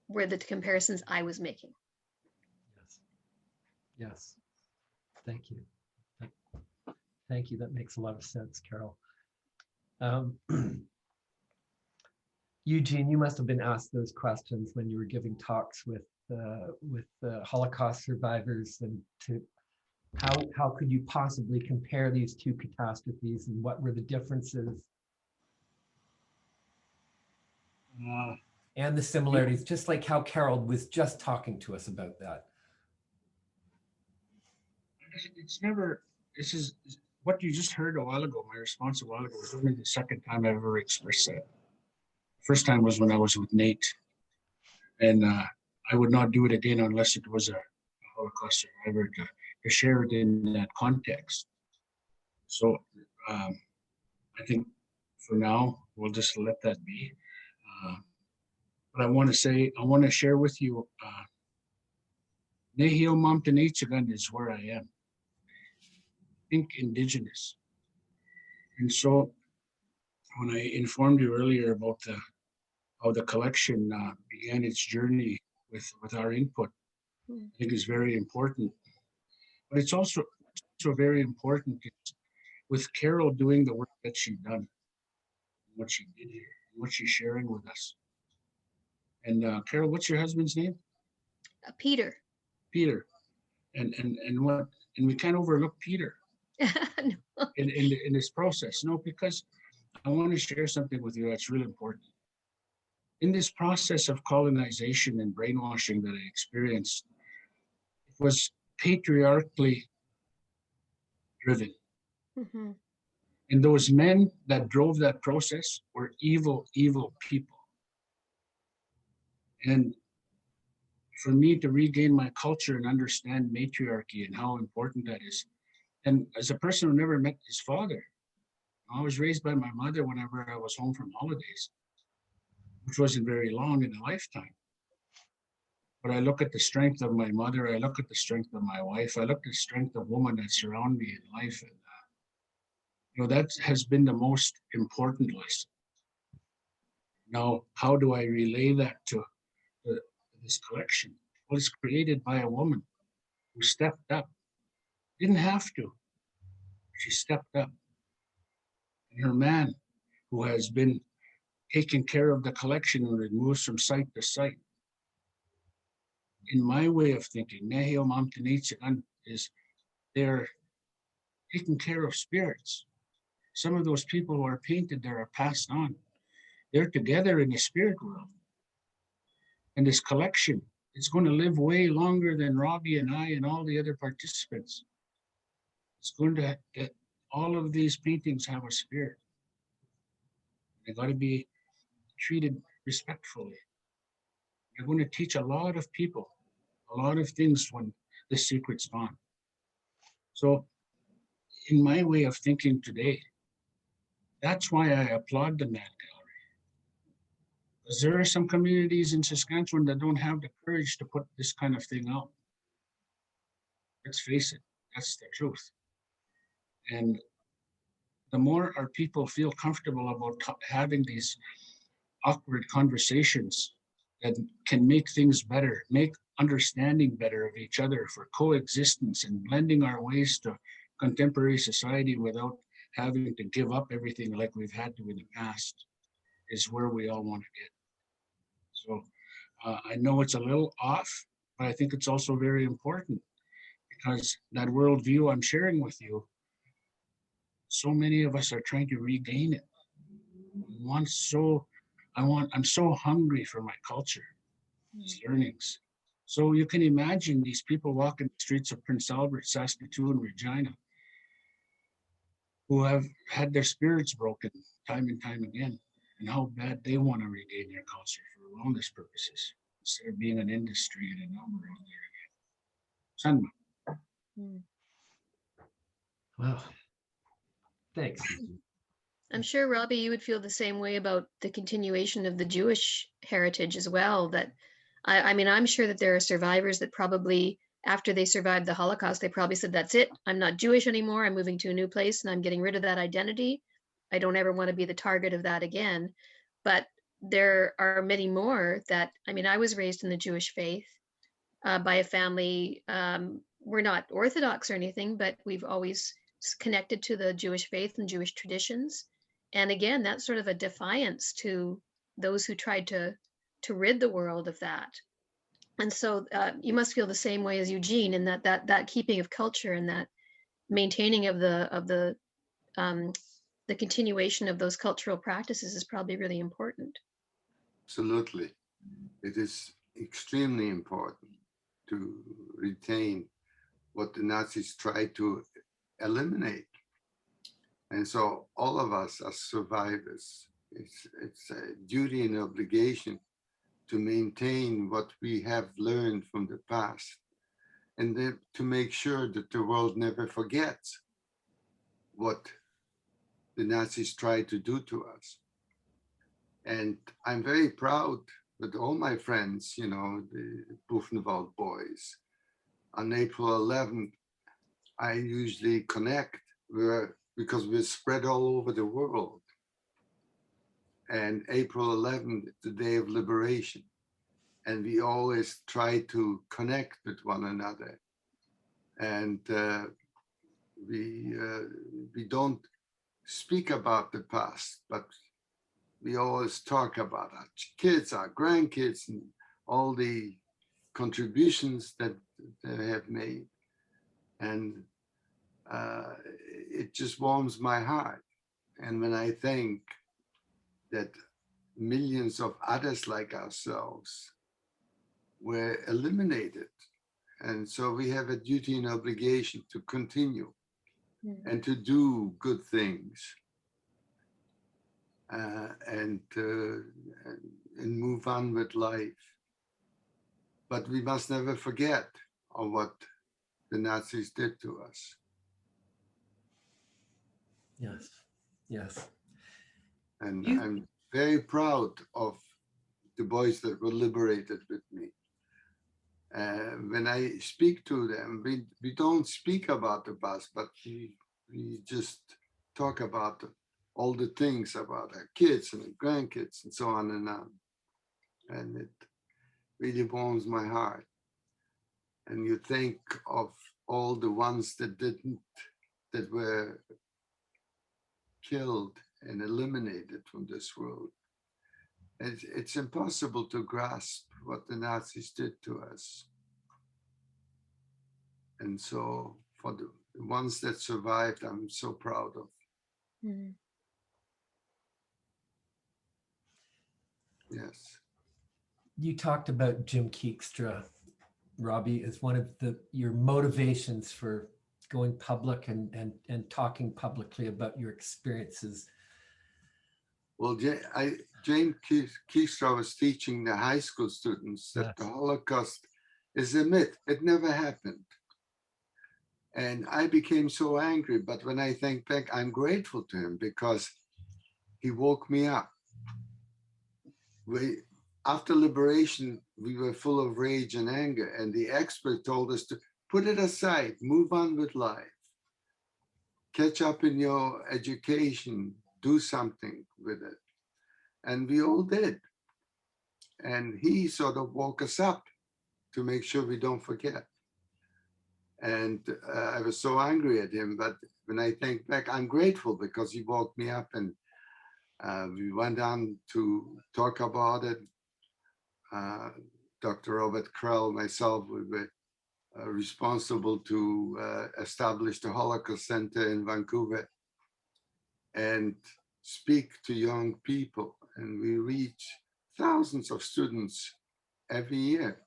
[SPEAKER 4] were the comparisons I was making.
[SPEAKER 1] Yes. Yes. Thank you. Thank you. That makes a lot of sense, Carol. Eugene, you must have been asked those questions when you were giving talks with the Holocaust survivors, and to how could you possibly compare these two catastrophes, and what were the differences and the similarities, just like how Carol was just talking to us about that.
[SPEAKER 2] It's never, this is what you just heard a while ago. My response a while ago was only the second time I ever expressed that. First time was when I was with Nate, and I would not do it again unless it was a Holocaust survivor to share it in that context. So I think for now, we'll just let that be. But I want to share with you, Nehio Mamtanichagan is where I am. Think Indigenous. And so when I informed you earlier about how the collection began its journey with our input, I think is very important. But it's also very important with Carol doing the work that she's done, what she did here, what she's sharing with us. And Carol, what's your husband's name?
[SPEAKER 4] Peter.
[SPEAKER 2] Peter. And we can't overlook Peter
[SPEAKER 4] No.
[SPEAKER 2] in this process. No, because I want to share something with you that's really important. In this process of colonization and brainwashing that I experienced, it was patriarchally driven.
[SPEAKER 4] Mm-hmm.
[SPEAKER 2] And those men that drove that process were evil, evil people. And for me to regain my culture and understand matriarchy and how important that is, and as a person who never met his father, I was raised by my mother whenever I was home from holidays, which wasn't very long in a lifetime. But I look at the strength of my mother, I look at the strength of my wife, I look at the strength of women that surround me in life. And that has been the most important lesson. Now, how do I relay that to this collection? Well, it's created by a woman who stepped up. Didn't have to. She stepped up. And her man, who has been taking care of the collection when it moves from site to site. In my way of thinking, Nehio Mamtanichagan is they're taking care of spirits. Some of those people who are painted there are passed on. They're together in the spirit world. And this collection, it's going to live way longer than Robbie and I and all the other participants. It's going to get, all of these paintings have a spirit. They got to be treated respectfully. They're going to teach a lot of people a lot of things when the secret's gone. So in my way of thinking today, that's why I applaud the Mann Gallery. Because there are some communities in Saskatchewan that don't have the courage to put this kind of thing out. Let's face it, that's the truth. And the more our people feel comfortable about having these awkward conversations that can make things better, make understanding better of each other for coexistence and blending our ways to contemporary society without having to give up everything like we've had to in the past is where we all want to get. So I know it's a little off, but I think it's also very important because that worldview I'm sharing with you, so many of us are trying to regain it. I'm so hungry for my culture, these learnings. So you can imagine these people walking the streets of Prince Albert, Saskatoon, Regina, who have had their spirits broken time and time again, and how bad they want to regain their culture for wellness purposes instead of being an industry and a number out there again. Sanma.
[SPEAKER 4] Mm.
[SPEAKER 1] Wow. Thanks. Eugene.
[SPEAKER 4] I'm sure, Robbie, you would feel the same way about the continuation of the Jewish heritage as well. That I mean, I'm sure that there are survivors that probably, after they survived the Holocaust, they probably said, that's it. I'm not Jewish anymore. I'm moving to a new place and I'm getting rid of that identity. I don't ever want to be the target of that again. But there are many more that, I mean, I was raised in the Jewish faith by a family. We're not Orthodox or anything, but we've always connected to the Jewish faith and Jewish traditions. And again, that's sort of a defiance to those who tried to rid the world of that. And so you must feel the same way as Eugene, in that keeping of culture and that maintaining of the continuation of those cultural practices is probably really important.
[SPEAKER 3] Absolutely. It is extremely important to retain what the Nazis tried to eliminate. And so all of us as survivors, it's a duty and obligation to maintain what we have learned from the past, and then to make sure that the world never forgets what the Nazis tried to do to us. And I'm very proud with all my friends, you know, the Buchenwald boys. On April 11th, I usually connect because we're spread all over the world. And April 11th, the day of liberation. And we always try to connect with one another. And we don't speak about the past, but we always talk about our kids, our grandkids, and all the contributions that they have made. And it just warms my heart. And when I think that millions of others like ourselves were eliminated, and so we have a duty and obligation to continue and to do good things and move on with life. But we must never forget of what the Nazis did to us.
[SPEAKER 1] Yes, yes.
[SPEAKER 3] And I'm very proud of the boys that were liberated with me. When I speak to them, we don't speak about the past, but we just talk about all the things about our kids and grandkids and so on and on. And it really warms my heart. And you think of all the ones that were killed and eliminated from this world. It's impossible to grasp what the Nazis did to us. And so for the ones that survived, I'm so proud of.
[SPEAKER 4] Mm-hmm.
[SPEAKER 3] Yes.
[SPEAKER 1] You talked about Jim Keekstra, Robbie, as one of your motivations for going public and talking publicly about your experiences.
[SPEAKER 3] Well, James Keekstra was teaching the high school students that the Holocaust is a myth. It never happened. And I became so angry, but when I think back, I'm grateful to him because he woke me up. After liberation, we were full of rage and anger, and the expert told us to put it aside, move on with life, catch up in your education, do something with it. And we all did. And he sort of woke us up to make sure we don't forget. And I was so angry at him, but when I think back, I'm grateful because he woke me up and we went on to talk about it. Dr. Robert Krell, myself, we were responsible to establish the Holocaust Center in Vancouver and speak to young people. And we reach thousands of students every year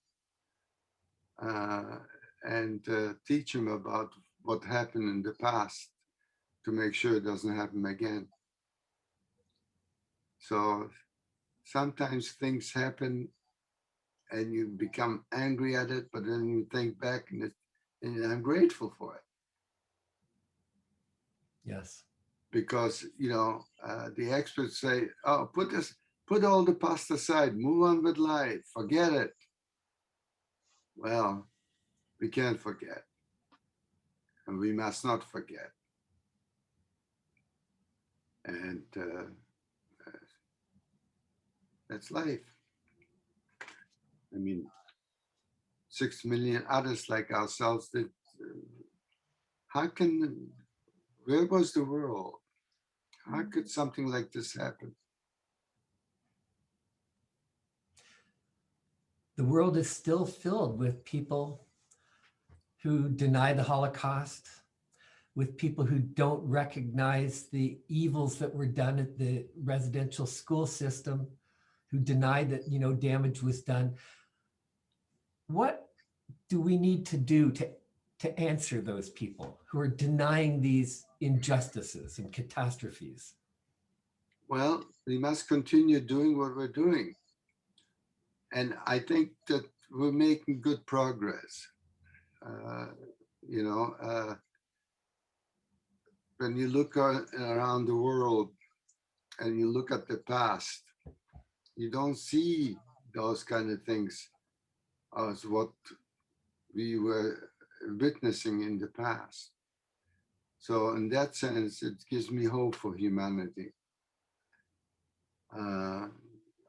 [SPEAKER 3] and teach them about what happened in the past to make sure it doesn't happen again. So sometimes things happen and you become angry at it, but then you think back and I'm grateful for it.
[SPEAKER 1] Yes.
[SPEAKER 3] Because, you know, the experts say, oh, put all the past aside, move on with life, forget it. Well, we can't forget. And we must not forget. And that's life. I mean, 6 million others like ourselves that where was the world? How could something like this happen?
[SPEAKER 1] The world is still filled with people who deny the Holocaust, with people who don't recognize the evils that were done at the residential school system, who deny that, you know, damage was done. What do we need to do to answer those people who are denying these injustices and catastrophes?
[SPEAKER 3] Well, we must continue doing what we're doing. And I think that we're making good progress. You know, when you look around the world and you look at the past, you don't see those kind of things as what we were witnessing in the past. So in that sense, it gives me hope for humanity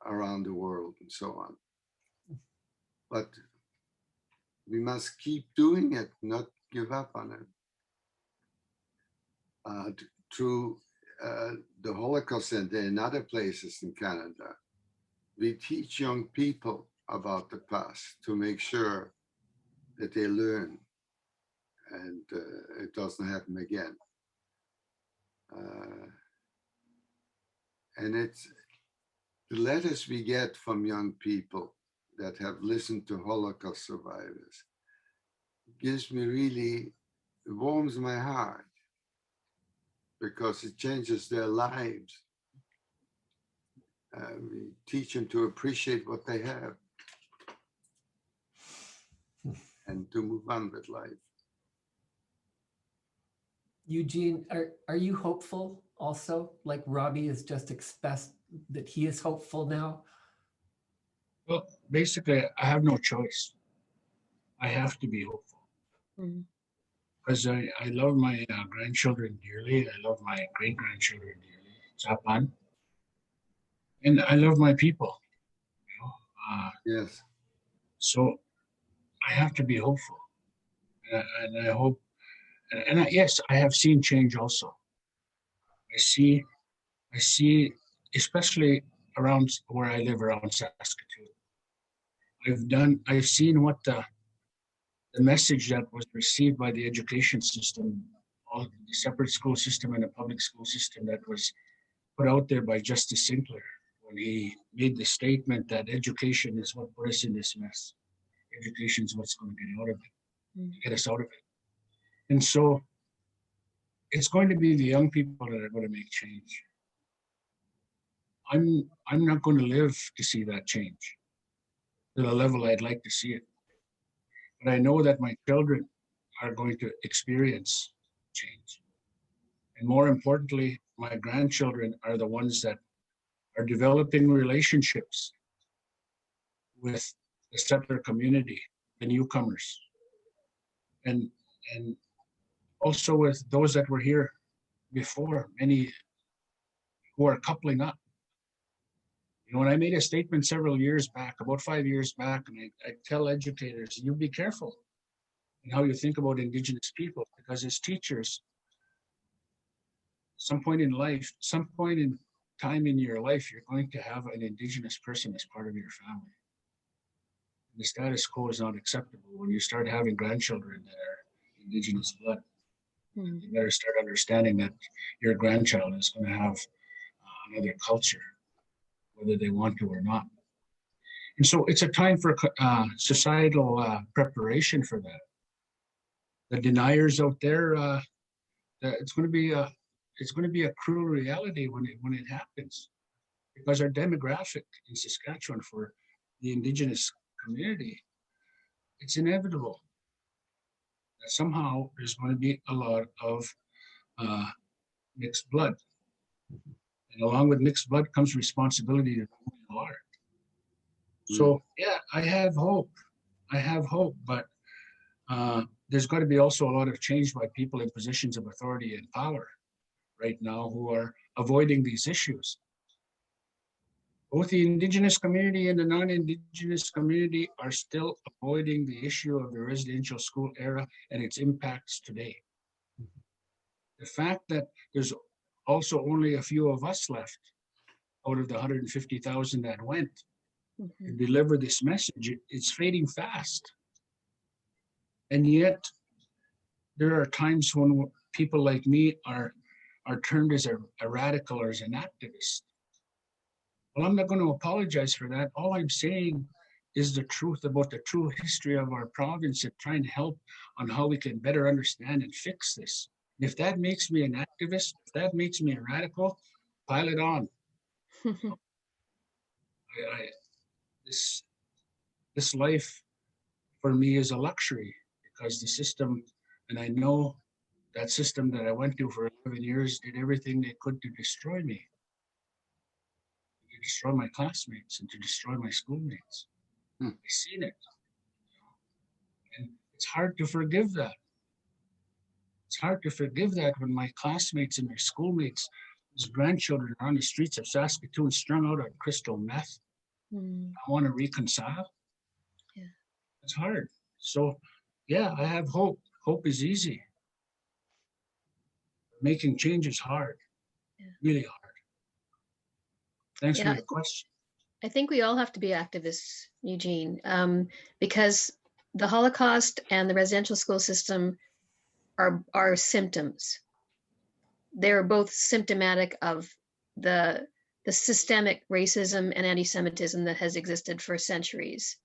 [SPEAKER 3] around the world and so on. But we must keep doing it, not give up on it. Through the Holocaust Center and other places in Canada, we teach young people about the past to make sure that they learn and it doesn't happen again. And it's the letters we get from young people that have listened to Holocaust survivors gives me really, it warms my heart because it changes their lives. We teach them to appreciate what they have and to move on with life.
[SPEAKER 1] Eugene, are you hopeful also, like Robbie has just expressed that he is hopeful now?
[SPEAKER 2] Well, basically, I have no choice. I have to be hopeful. Because I love my grandchildren dearly. I love my great-grandchildren dearly, Japan. And I love my people. You know?
[SPEAKER 3] Yes.
[SPEAKER 2] So I have to be hopeful. And I hope, yes, I have seen change also. I see, especially around where I live, around Saskatoon. I've seen what the message that was received by the education system, all the separate school system and the public school system that was put out there by Justice Sinclair when he made the statement that education is what put us in this mess. Education is what's going to get us out of it. And so it's going to be the young people that are going to make change. I'm not going to live to see that change to the level I'd like to see it. But I know that my children are going to experience change. And more importantly, my grandchildren are the ones that are developing relationships with the settler community, the newcomers, and also with those that were here before, many who are coupling up. You know, when I made a statement several years back, about 5 years back, and I tell educators, you be careful in how you think about Indigenous people, because as teachers, some point in life, some point in time in your life, you're going to have an Indigenous person as part of your family. The status quo is not acceptable. When you start having grandchildren that are Indigenous blood, you better start understanding that your grandchild is going to have another culture, whether they want to or not. And so it's a time for societal preparation for that. The deniers out there, it's going to be a cruel reality when it happens, because our demographic in Saskatchewan for the Indigenous community, it's inevitable that somehow there's going to be a lot of mixed blood. And along with mixed blood comes responsibility to who you are. So yeah, I have hope, but there's got to be also a lot of change by people in positions of authority and power right now who are avoiding these issues. Both the Indigenous community and the non-Indigenous community are still avoiding the issue of the residential school era and its impacts today. The fact that there's also only a few of us left out of the 150,000 that went to deliver this message, it's fading fast. And yet, there are times when people like me are termed as a radical or as an activist. Well, I'm not going to apologize for that. All I'm saying is the truth about the true history of our province and trying to help on how we can better understand and fix this. And if that makes me an activist, if that makes me a radical, pile it on. This life for me is a luxury because the system, and I know that system that I went to for 11 years did everything they could to destroy me. To destroy my classmates and to destroy my schoolmates. I've seen it. And it's hard to forgive that. It's hard to forgive that when my classmates and my schoolmates, whose grandchildren are on the streets of Saskatoon strung out on crystal meth. I want to reconcile. Yeah. It's hard. So yeah, I have hope. Hope is easy. Making change is hard. Yeah. Really hard. Thanks for your question.
[SPEAKER 4] I think we all have to be activists, Eugene, because the Holocaust and the residential school system are symptoms. They're both symptomatic of the systemic racism and anti-Semitism that has existed for centuries.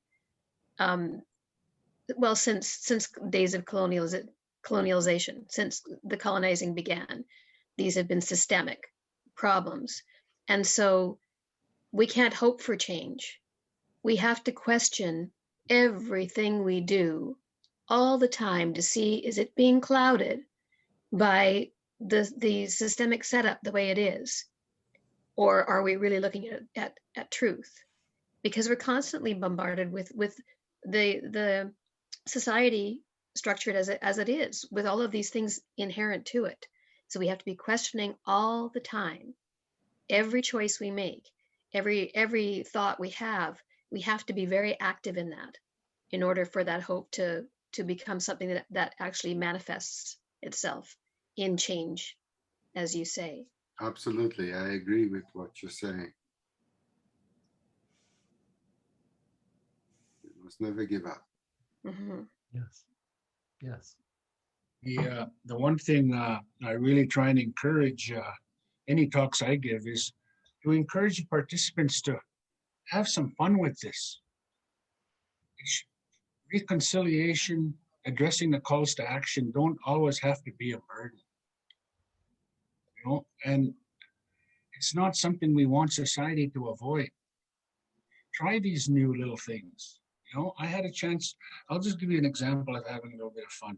[SPEAKER 4] Well, since days of colonialization, since the colonizing began, these have been systemic problems. And so we can't hope for change. We have to question everything we do all the time to see, is it being clouded by the systemic setup the way it is? Or are we really looking at truth? Because we're constantly bombarded with the society structured as it is, with all of these things inherent to it. So we have to be questioning all the time. Every choice we make, every thought we have to be very active in that in order for that hope to become something that actually manifests itself in change, as you say.
[SPEAKER 3] Absolutely. I agree with what you're saying. You must never give up.
[SPEAKER 4] Mm-hmm.
[SPEAKER 1] Yes. Yes.
[SPEAKER 2] The one thing I really try and encourage any talks I give is to encourage the participants to have some fun with this. Reconciliation, addressing the calls to action don't always have to be a burden. You know, and it's not something we want society to avoid. Try these new little things. You know, I had a chance, I'll just give you an example of having a little bit of fun.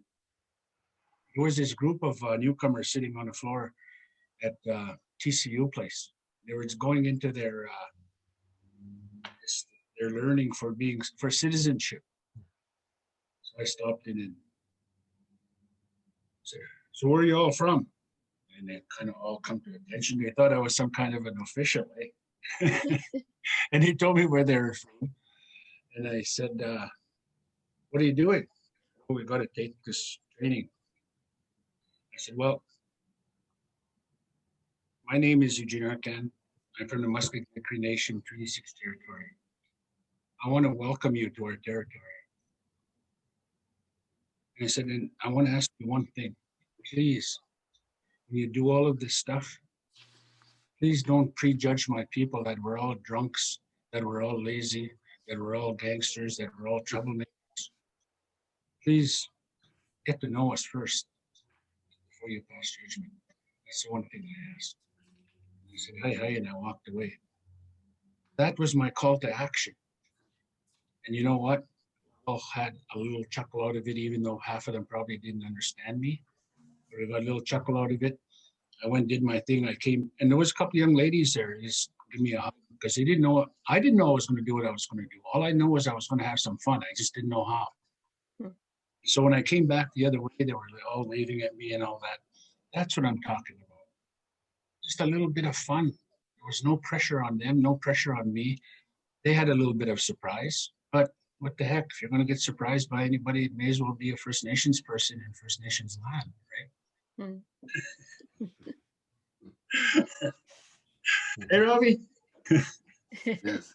[SPEAKER 2] There was this group of newcomers sitting on the floor at TCU place. They were going into their learning for citizenship. So I stopped in and said, "So where are you all from?" And they kind of all come to attention. They thought I was some kind of an official, eh? And he told me where they were from. And I said, "What are you doing?" "Oh, we got to take this training." I said, "Well, My name is Eugene Arcand. I'm from the Musqueam Cree Nation, Treaty 6 territory. I want to welcome you to our territory. And I said, and I want to ask you one thing. Please, when you do all of this stuff, please don't prejudge my people that we're all drunks, that we're all lazy, that we're all gangsters, that we're all troublemakers. Please get to know us first before you pass judgment. That's the one thing I asked. He said, hey, hey, and I walked away. That was my call to action. And you know what? I all had a little chuckle out of it, even though half of them probably didn't understand me. But I got a little chuckle out of it. I went and did my thing. I came, and there was a couple of young ladies there. They just give me a hug because they didn't know. I didn't know I was going to do what I was going to do. All I know was I was going to have some fun. I just didn't know how. So when I came back the other way, they were all waving at me and all that. That's what I'm talking about. Just a little bit of fun. There was no pressure on them, no pressure on me. They had a little bit of surprise, but what the heck? If you're going to get surprised by anybody, it may as well be a First Nations person in First Nations land, right? Hey, Robbie.
[SPEAKER 3] Yes.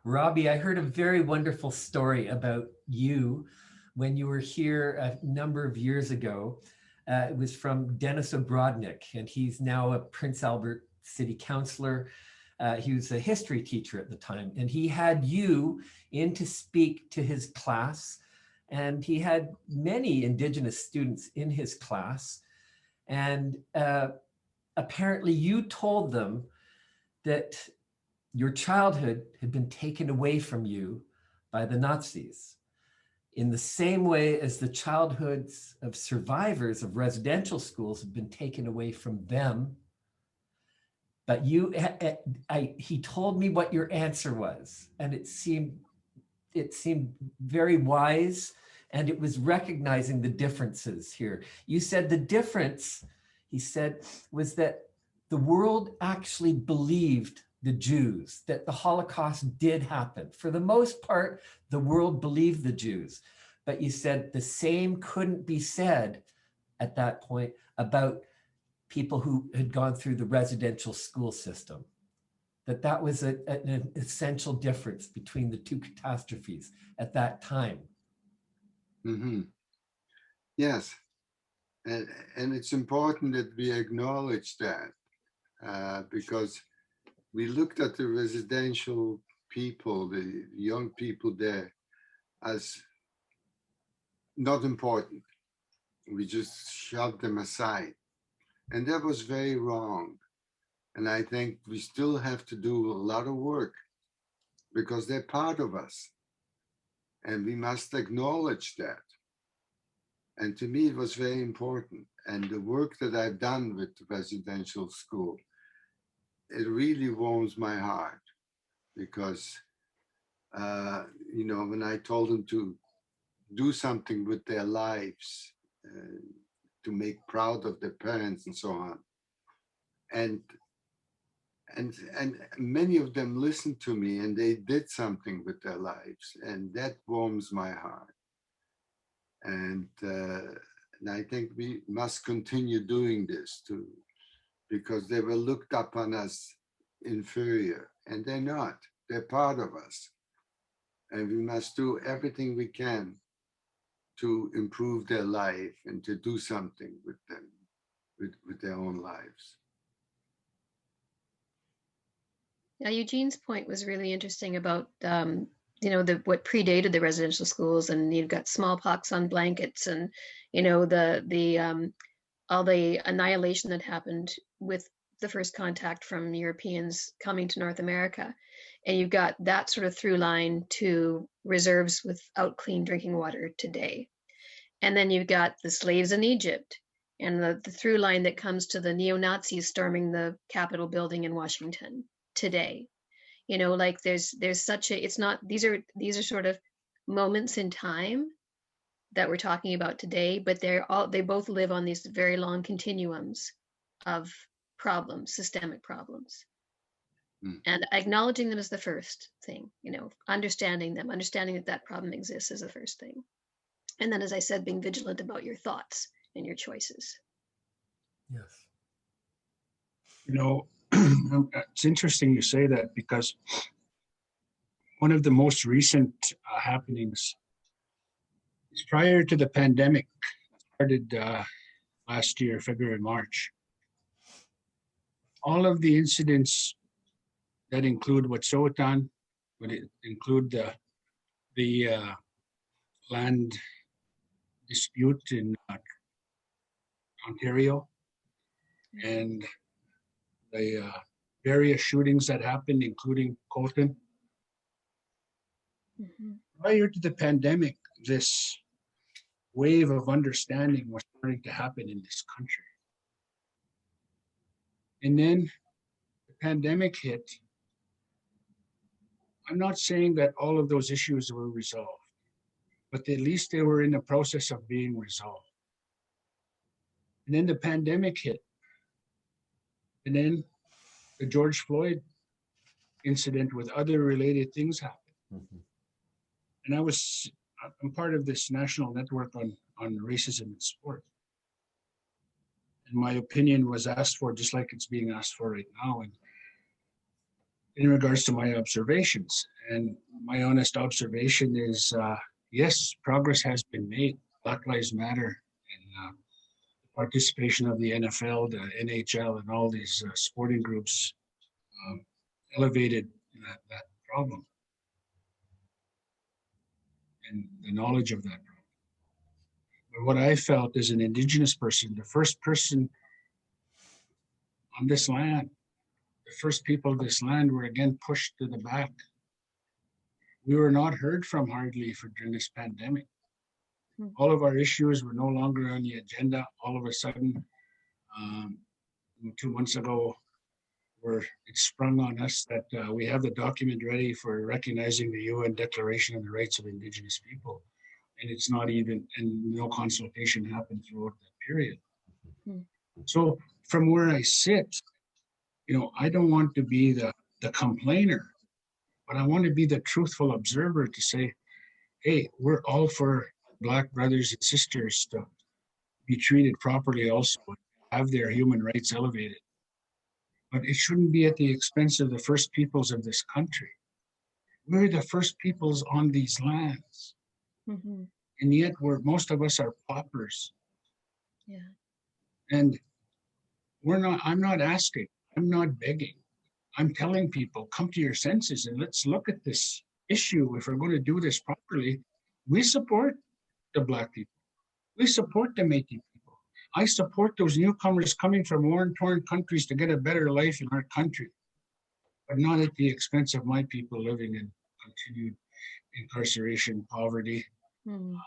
[SPEAKER 1] Robbie, I heard a very wonderful story about you when you were here a number of years ago. It was from Dennis Obrodnik, and he's now a Prince Albert City Councillor. He was a history teacher at the time, and he had you in to speak to his class, and he had many Indigenous students in his class, and apparently you told them that your childhood had been taken away from you by the Nazis, in the same way as the childhoods of survivors of residential schools have been taken away from them. But he told me what your answer was, and it seemed very wise, and it was recognizing the differences here. You said the difference, he said, was that the world actually believed the Jews, that the Holocaust did happen. For the most part, the world believed the Jews. But you said the same couldn't be said at that point about people who had gone through the residential school system. That was an essential difference between the two catastrophes at that time.
[SPEAKER 3] Mm-hmm. Yes. And it's important that we acknowledge that because we looked at the residential people, the young people there, as not important. We just shoved them aside. And that was very wrong. And I think we still have to do a lot of work because they're part of us. And we must acknowledge that. And to me, it was very important. And the work that I've done with the residential school, it really warms my heart because, when I told them to do something with their lives, to make proud of their parents and so on. And many of them listened to me and they did something with their lives, and that warms my heart. And I think we must continue doing this too, because they were looked upon as inferior, and they're not. They're part of us. And we must do everything we can to improve their life and to do something with them, with their own lives.
[SPEAKER 4] Now, Eugene's point was really interesting about, what predated the residential schools, and you've got smallpox on blankets, and all the annihilation that happened with the first contact from Europeans coming to North America, and you've got that sort of through line to reserves without clean drinking water today, and then you've got the slaves in Egypt, and the through line that comes to the neo-Nazis storming the Capitol building in Washington today. There's such a, it's not, these are sort of moments in time that we're talking about today, but they both live on these very long continuums of problems, systemic problems. And acknowledging them is the first thing, understanding them, understanding that problem exists is the first thing. And then, as I said, being vigilant about your thoughts and your choices.
[SPEAKER 1] Yes.
[SPEAKER 2] You know, it's interesting you say that, because one of the most recent happenings is prior to the pandemic, started last year, February, March. All of the incidents that include Wet'suwet'en, would it include the land dispute in Ontario, and the various shootings that happened, including Colton.
[SPEAKER 4] Mhm.
[SPEAKER 2] Prior to the pandemic, this wave of understanding was starting to happen in this country. And then the pandemic hit. I'm not saying that all of those issues were resolved, but at least they were in the process of being resolved. And then the pandemic hit. And then the George Floyd incident with other related things happened.
[SPEAKER 1] Mhm.
[SPEAKER 2] And I'm part of this national network on racism in sport. And my opinion was asked for, just like it's being asked for right now, and in regards to my observations. And my honest observation is, yes, progress has been made. Black Lives Matter, and the participation of the NFL, the NHL, and all these sporting groups elevated that problem and the knowledge of that problem. But what I felt as an Indigenous person, the first person on this land, the first people of this land were again pushed to the back. We were not heard from hardly during this pandemic. All of our issues were no longer on the agenda. All of a sudden, 2 months ago, it sprung on us that we have the document ready for recognizing the UN Declaration on the Rights of Indigenous People. And it's not even, and no consultation happened throughout that period.
[SPEAKER 4] Mhm.
[SPEAKER 2] So from where I sit, I don't want to be the complainer, but I want to be the truthful observer to say, hey, we're all for Black brothers and sisters to be treated properly, also have their human rights elevated. But it shouldn't be at the expense of the first peoples of this country. We're the first peoples on these lands.
[SPEAKER 4] Mhm.
[SPEAKER 2] And yet most of us are paupers.
[SPEAKER 4] Yeah.
[SPEAKER 2] And I'm not asking, I'm not begging. I'm telling people, come to your senses and let's look at this issue. If we're going to do this properly, we support the Black people. We support the Métis people. I support those newcomers coming from war-torn countries to get a better life in our country, but not at the expense of my people living in continued incarceration, poverty,
[SPEAKER 4] Mhm.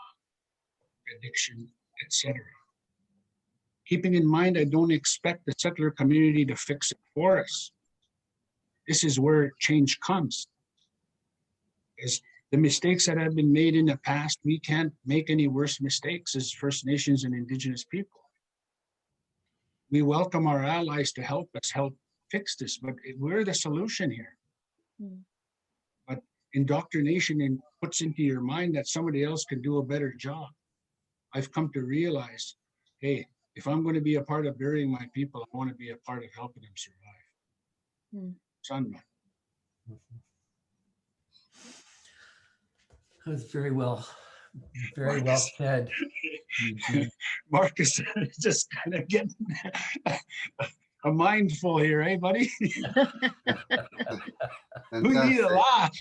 [SPEAKER 2] addiction, etc. Keeping in mind, I don't expect the settler community to fix it for us. This is where change comes. As the mistakes that have been made in the past, we can't make any worse mistakes as First Nations and Indigenous people. We welcome our allies to help us help fix this, but we're the solution here.
[SPEAKER 4] Mhm.
[SPEAKER 2] But indoctrination puts into your mind that somebody else can do a better job. I've come to realize, hey, if I'm going to be a part of burying my people, I want to be a part of helping them survive.
[SPEAKER 4] Mhm.
[SPEAKER 2] Sunman.
[SPEAKER 1] That was very well
[SPEAKER 2] Marcus.
[SPEAKER 1] said, Eugene.
[SPEAKER 2] Marcus is just kind of getting a mindful here, eh, buddy? We need a
[SPEAKER 3] Fantastic.
[SPEAKER 2] laugh.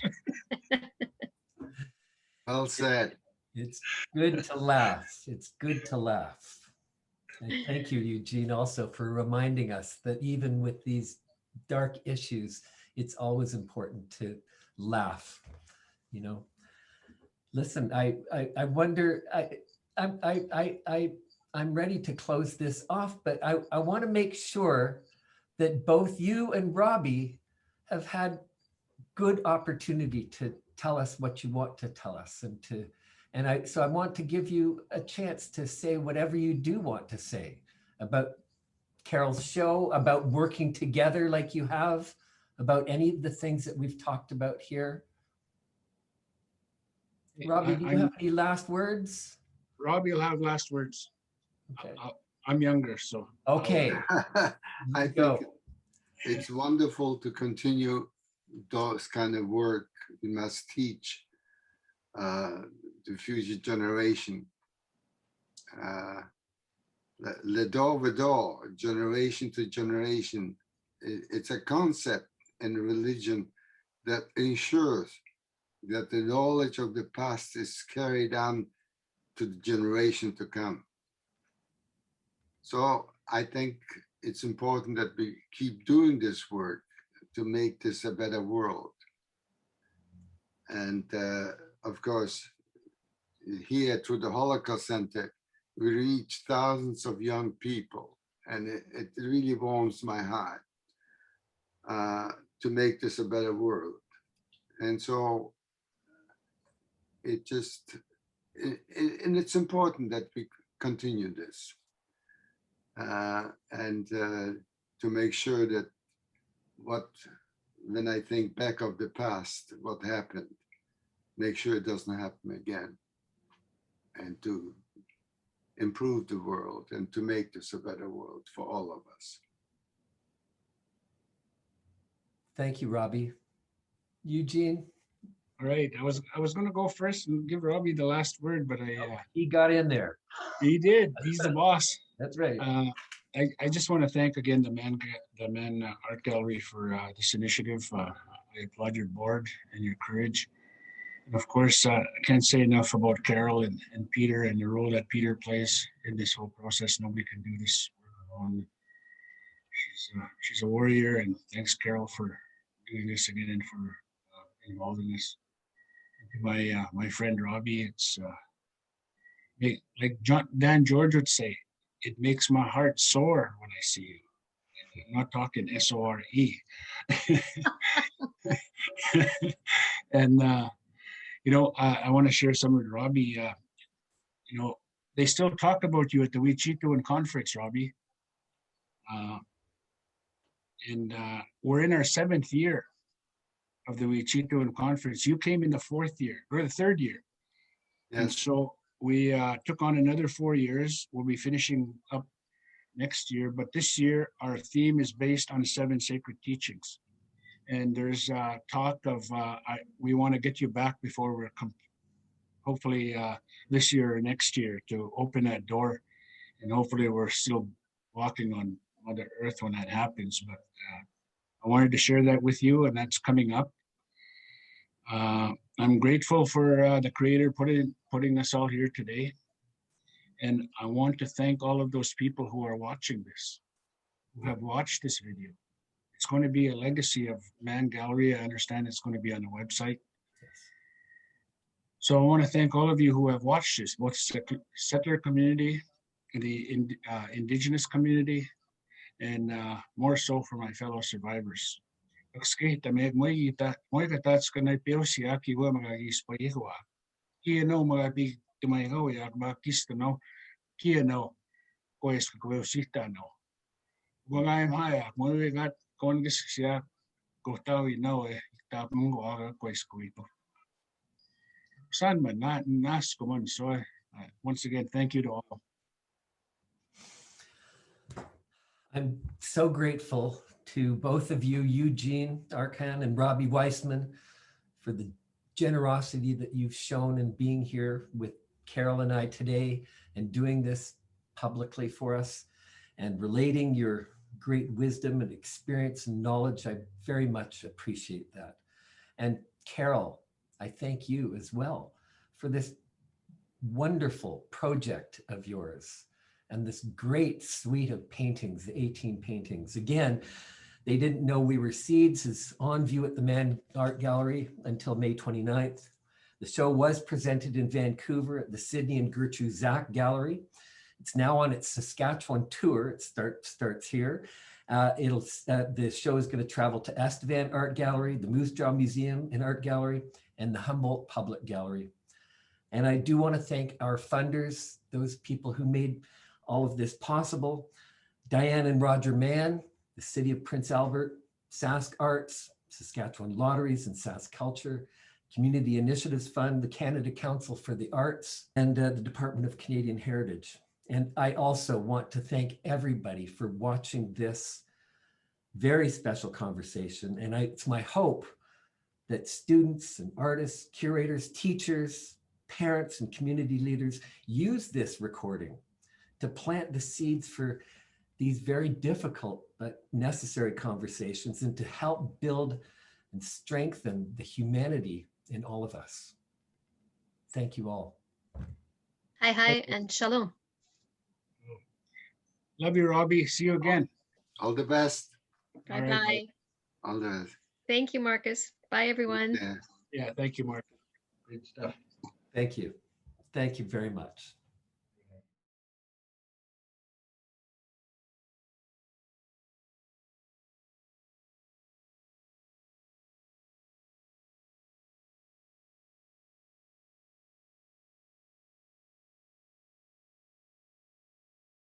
[SPEAKER 3] Well said.
[SPEAKER 1] It's good to laugh. It's good to laugh. And thank you, Eugene, also for reminding us that even with these dark issues, it's always important to laugh. Listen, I wonder, I'm ready to close this off, but I want to make sure that both you and Robbie have had good opportunity to tell us what you want to tell us, so I want to give you a chance to say whatever you do want to say about Carol's show, about working together like you have, about any of the things that we've talked about here. Robbie, do you have any last words?
[SPEAKER 2] Robbie will have last words.
[SPEAKER 1] Okay.
[SPEAKER 2] I'm younger, so.
[SPEAKER 1] Okay.
[SPEAKER 3] I
[SPEAKER 1] Go.
[SPEAKER 3] think it's wonderful to continue those kind of work. We must teach the future generation. Le door to door, generation to generation. It's a concept in religion that ensures that the knowledge of the past is carried on to the generation to come. So I think it's important that we keep doing this work to make this a better world. And of course, here through the Holocaust Center, we reach thousands of young people, and it really warms my heart to make this a better world. And so and it's important that we continue this and to make sure that when I think back of the past, what happened, make sure it doesn't happen again, and to improve the world and to make this a better world for all of us.
[SPEAKER 1] Thank you, Robbie. Eugene?
[SPEAKER 2] All right, I was going to go first and give Robbie the last word, but
[SPEAKER 1] He got in there.
[SPEAKER 2] he did. He's the boss.
[SPEAKER 1] That's right.
[SPEAKER 2] I just want to thank again the Mann Art Gallery for this initiative. I applaud your board and your courage. And of course, I can't say enough about Carol and Peter and the role that Peter plays in this whole process. Nobody can do this alone. She's a warrior, and thanks, Carol, for doing this again and for involving us. And to my friend Robbie, it's like Dan George would say, it makes my heart soar when I see you. I'm not talking SORE. And I want to share some with Robbie. They still talk about you at the Wichitoan conference, Robbie. And we're in our 7th year of the Wichitoan conference. You came in the 4th year or the 3rd year.
[SPEAKER 3] Yes.
[SPEAKER 2] And so we took on another 4 years. We'll be finishing up next year, but this year our theme is based on 7 sacred teachings. And there's talk of we want to get you back before we're hopefully this year or next year to open that door, and hopefully we're still walking on Mother Earth when that happens. But I wanted to share that with you, and that's coming up. I'm grateful for the Creator putting us all here today, and I want to thank all of those people who are watching this, who have watched this video. It's going to be a legacy of Mann Gallery. I understand it's going to be on the website. So I want to thank all of you who have watched this, both settler community, the indigenous community, and more so for my fellow survivors. Once again, thank you to all.
[SPEAKER 1] I'm so grateful to both of you, Eugene Arcand and Robbie Weissman, for the generosity that you've shown in being here with Carol and I today and doing this publicly for us and relating your great wisdom and experience and knowledge. I very much appreciate that. And Carol, I thank you as well for this wonderful project of yours and this great suite of paintings, the 18 paintings. Again, they didn't know we were seeds is on view at the Mann Art Gallery until May 29th. The show was presented in Vancouver at the Sydney and Gertrude Zach Gallery. It's now on its Saskatchewan tour. It starts here. The show is going to travel to Estevan Art Gallery, the Moose Jaw Museum and Art Gallery, and the Humboldt Public Gallery. And I do want to thank our funders, those people who made all of this possible. Diane and Roger Mann, the City of Prince Albert, Sask Arts, Saskatchewan Lotteries and Sask Culture, Community Initiatives Fund, the Canada Council for the Arts, and the Department of Canadian Heritage. And I also want to thank everybody for watching this very special conversation. And it's my hope that students and artists, curators, teachers, parents, and community leaders use this recording to plant the seeds for these very difficult but necessary conversations and to help build and strengthen the humanity in all of us. Thank you all.
[SPEAKER 4] Hi, and shalom.
[SPEAKER 2] Love you, Robbie. See you again.
[SPEAKER 3] All the best.
[SPEAKER 2] All right,
[SPEAKER 4] Bye-bye.
[SPEAKER 3] All the best.
[SPEAKER 4] Thank you, Marcus. Bye, everyone.
[SPEAKER 3] Yeah.
[SPEAKER 2] Yeah, thank you, Mark. Great stuff.
[SPEAKER 1] Thank you. Thank you very much.